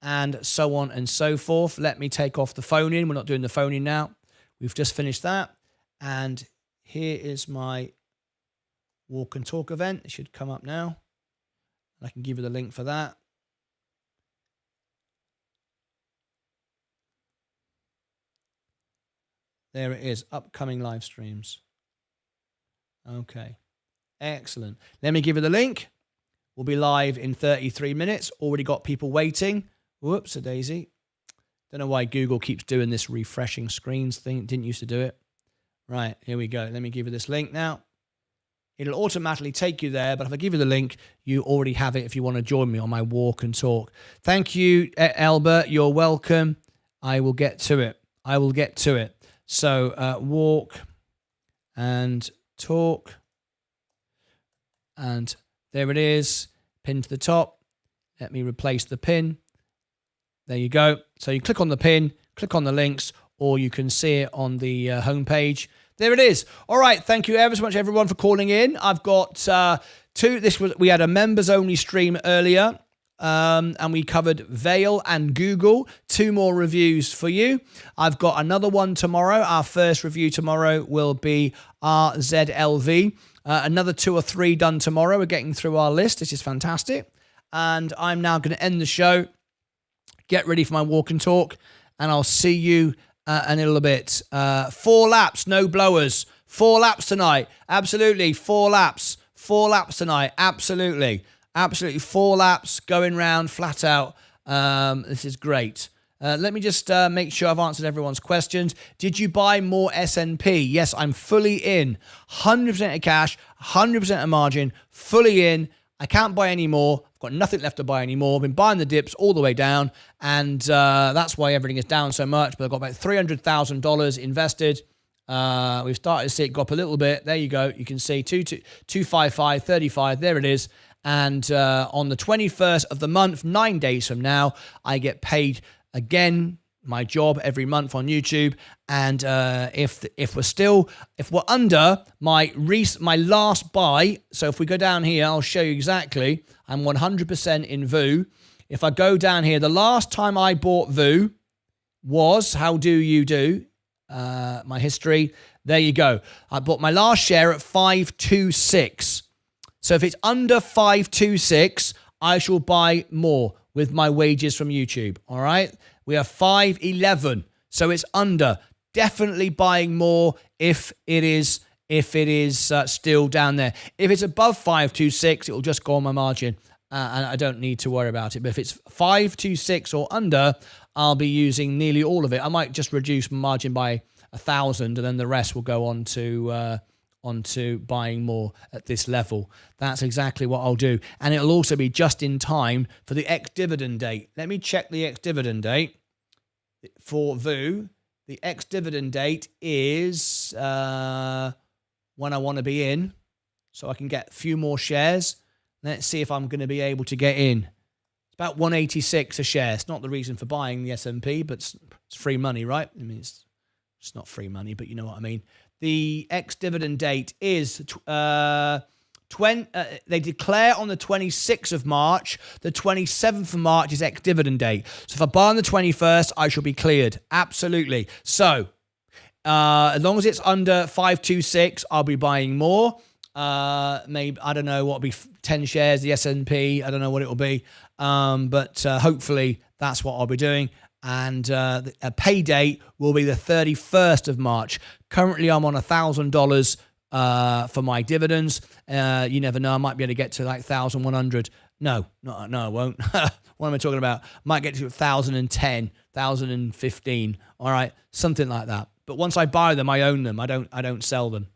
and so on and so forth. Let me take off the phone in. We're not doing the phone in now. We've just finished that. And here is my walk and talk event. It should come up now. I can give you the link for that. There it is, upcoming live streams. Okay, excellent. Let me give you the link. We'll be live in 33 minutes. Already got people waiting. Whoops, a daisy. Don't know why Google keeps doing this refreshing screens thing. It didn't used to do it. Right, here we go. Let me give you this link now. It'll automatically take you there, but if I give you the link, you already have it if you want to join me on my walk and talk. Thank you, Albert. You're welcome. I will get to it. So, walk and talk. And there it is. Pin to the top. Let me replace the pin. There you go. So you click on the pin, click on the links, or you can see it on the homepage. There it is. All right. Thank you ever so much, everyone, for calling in. I've got two. We had a members only stream earlier. And we covered Vail and Google. 2 more reviews for you. I've got another one tomorrow. Our first review tomorrow will be RZLV. Another 2 or 3 done tomorrow. We're getting through our list. This is fantastic. And I'm now going to end the show. Get ready for my walk and talk. And I'll see you in a little bit. 4 laps, no blowers. 4 laps tonight. Absolutely. 4 laps. 4 laps tonight. Absolutely. 4 laps going round flat out. This is great. Let me just make sure I've answered everyone's questions. Did you buy more SNP? Yes, I'm fully in. 100% of cash, 100% of margin, fully in. I can't buy any more. I've got nothing left to buy anymore. I've been buying the dips all the way down, and that's why everything is down so much. But I've got about $300,000 invested. We've started to see it go up a little bit. There you go. You can see 255, 35. There it is. And on the 21st of the month, 9 days from now, I get paid again, my job every month on YouTube. And if we're under my last buy, so if we go down here, I'll show you exactly. I'm 100% in VU. If I go down here, the last time I bought VU was, how do you do? My history. There you go. I bought my last share at 526. So if it's under 526, I shall buy more with my wages from YouTube. All right. We are 511. So it's under. Definitely buying more if it is still down there. If it's above 526, it will just go on my margin. And I don't need to worry about it. But if it's 526 or under, I'll be using nearly all of it. I might just reduce my margin by 1,000, and then the rest will go on to buying more at this level. That's exactly what I'll do. And it'll also be just in time for the ex-dividend date. Let me check the ex-dividend date for VU. The ex-dividend date is when I want to be in, so I can get a few more shares. Let's see if I'm going to be able to get in. It's about 186 a share. It's not the reason for buying the S&P, but it's free money, right? I mean, it's not free money, but you know what I mean. The ex-dividend date is they declare on the 26th of March. The 27th of March is ex-dividend date. So if I buy on the 21st, I shall be cleared. Absolutely. So as long as it's under 526, I'll be buying more. Maybe, I don't know what will be 10 shares, the S&P. I don't know what it will be. But hopefully that's what I'll be doing. And a pay date will be the 31st of March. Currently, I'm on $1,000 for my dividends. You never know. I might be able to get to like 1,100. No, I won't. What am I talking about? I might get to 1,010, 1,015. All right, something like that. But once I buy them, I own them. I don't sell them.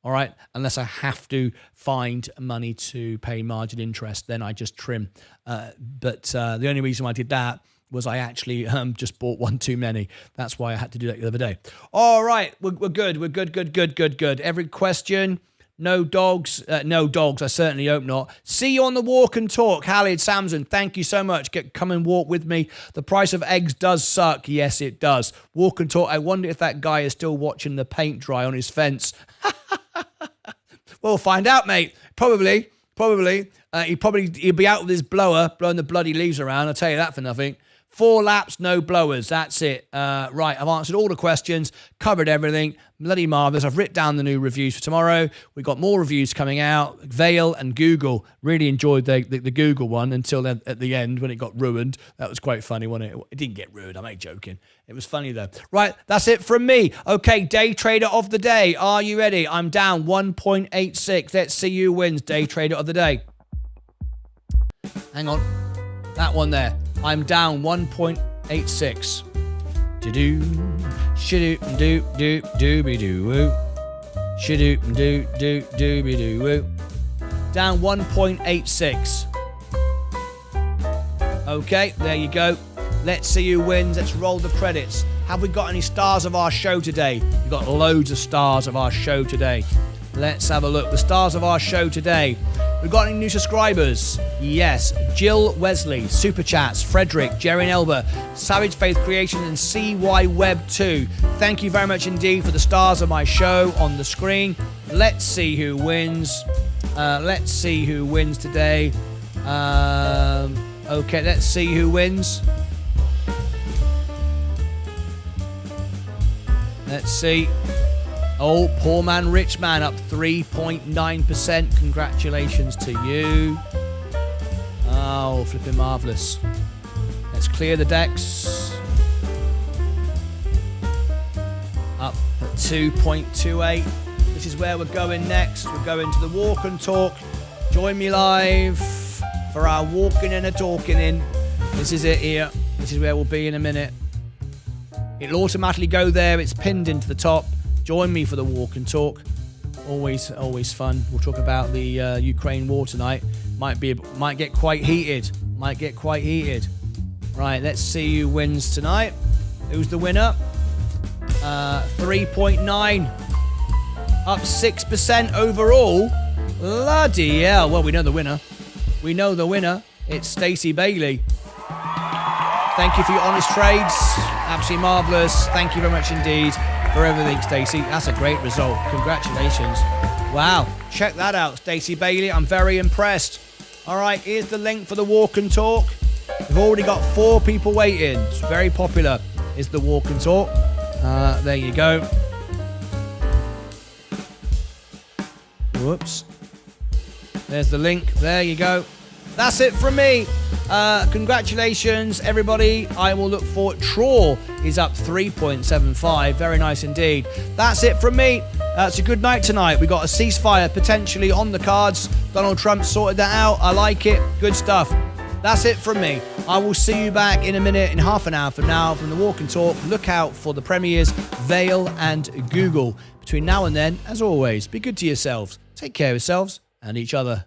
All right, unless I have to find money to pay margin interest, then I just trim. But the only reason why I did that was I actually just bought one too many. That's why I had to do that the other day. All right, we're good. We're good. Every question, No dogs. No dogs. I certainly hope not. See you on the walk and talk. Khalid Samson, thank you so much. Come and walk with me. The price of eggs does suck. Yes, it does. Walk and talk. I wonder if that guy is still watching the paint dry on his fence. We'll find out, mate. Probably. He'll be out with his blower, blowing the bloody leaves around. I'll tell you that for nothing. 4 laps, no blowers. That's it. Right, I've answered all the questions, covered everything. Bloody marvellous. I've written down the new reviews for tomorrow. We've got more reviews coming out. Vail and Google. Really enjoyed the Google one until at the end when it got ruined. That was quite funny, wasn't it? It didn't get ruined. I'm only joking. It was funny, though. Right, that's it from me. Okay, day trader of the day. Are you ready? I'm down 1.86. Let's see who wins day trader of the day. Hang on. That one there. I'm down 1.86. Do-do, shidoo-doo-doo-doo-be-doo-woo. Shidoo-doo-doo-doo-be-doo-woo. Down 1.86. Okay, there you go. Let's see who wins. Let's roll the credits. Have we got any stars of our show today? We've got loads of stars of our show today. Let's have a look. The stars of our show today. We've got any new subscribers? Yes. Jill Wesley, Super Chats, Frederick, Jerry Elba, Savage Faith Creation, and CY Web 2. Thank you very much indeed for the stars of my show on the screen. Let's see who wins. Let's see who wins today. Okay, let's see who wins. Let's see. Oh, poor man, rich man, up 3.9%. Congratulations to you. Oh, flipping marvellous. Let's clear the decks. Up at 2.28. This is where we're going next. We're going to the walk and talk. Join me live for our walking and a talking in. This is it here. This is where we'll be in a minute. It'll automatically go there. It's pinned into the top. Join me for the walk and talk. Always fun. We'll talk about the Ukraine war tonight. Might get quite heated. Right, let's see who wins tonight. Who's the winner? 3.9. Up 6% overall. Bloody hell. Well, we know the winner. It's Stacey Bailey. Thank you for your honest trades. Absolutely marvellous. Thank you very much indeed for everything, Stacey. That's a great result. Congratulations. Wow. Check that out, Stacey Bailey. I'm very impressed. All right, here's the link for the walk and talk. We've already got 4 people waiting. It's very popular. Is the walk and talk. There you go. Whoops. There's the link. There you go. That's it from me. Congratulations, everybody. I will look for Traw is up 3.75. Very nice indeed. That's it from me. It's a good night tonight. We got a ceasefire potentially on the cards. Donald Trump sorted that out. I like it. Good stuff. That's it from me. I will see you back in a minute, in half an hour from now, from the walk and talk. Look out for the premieres, Vail and Google. Between now and then, as always, be good to yourselves. Take care of yourselves and each other.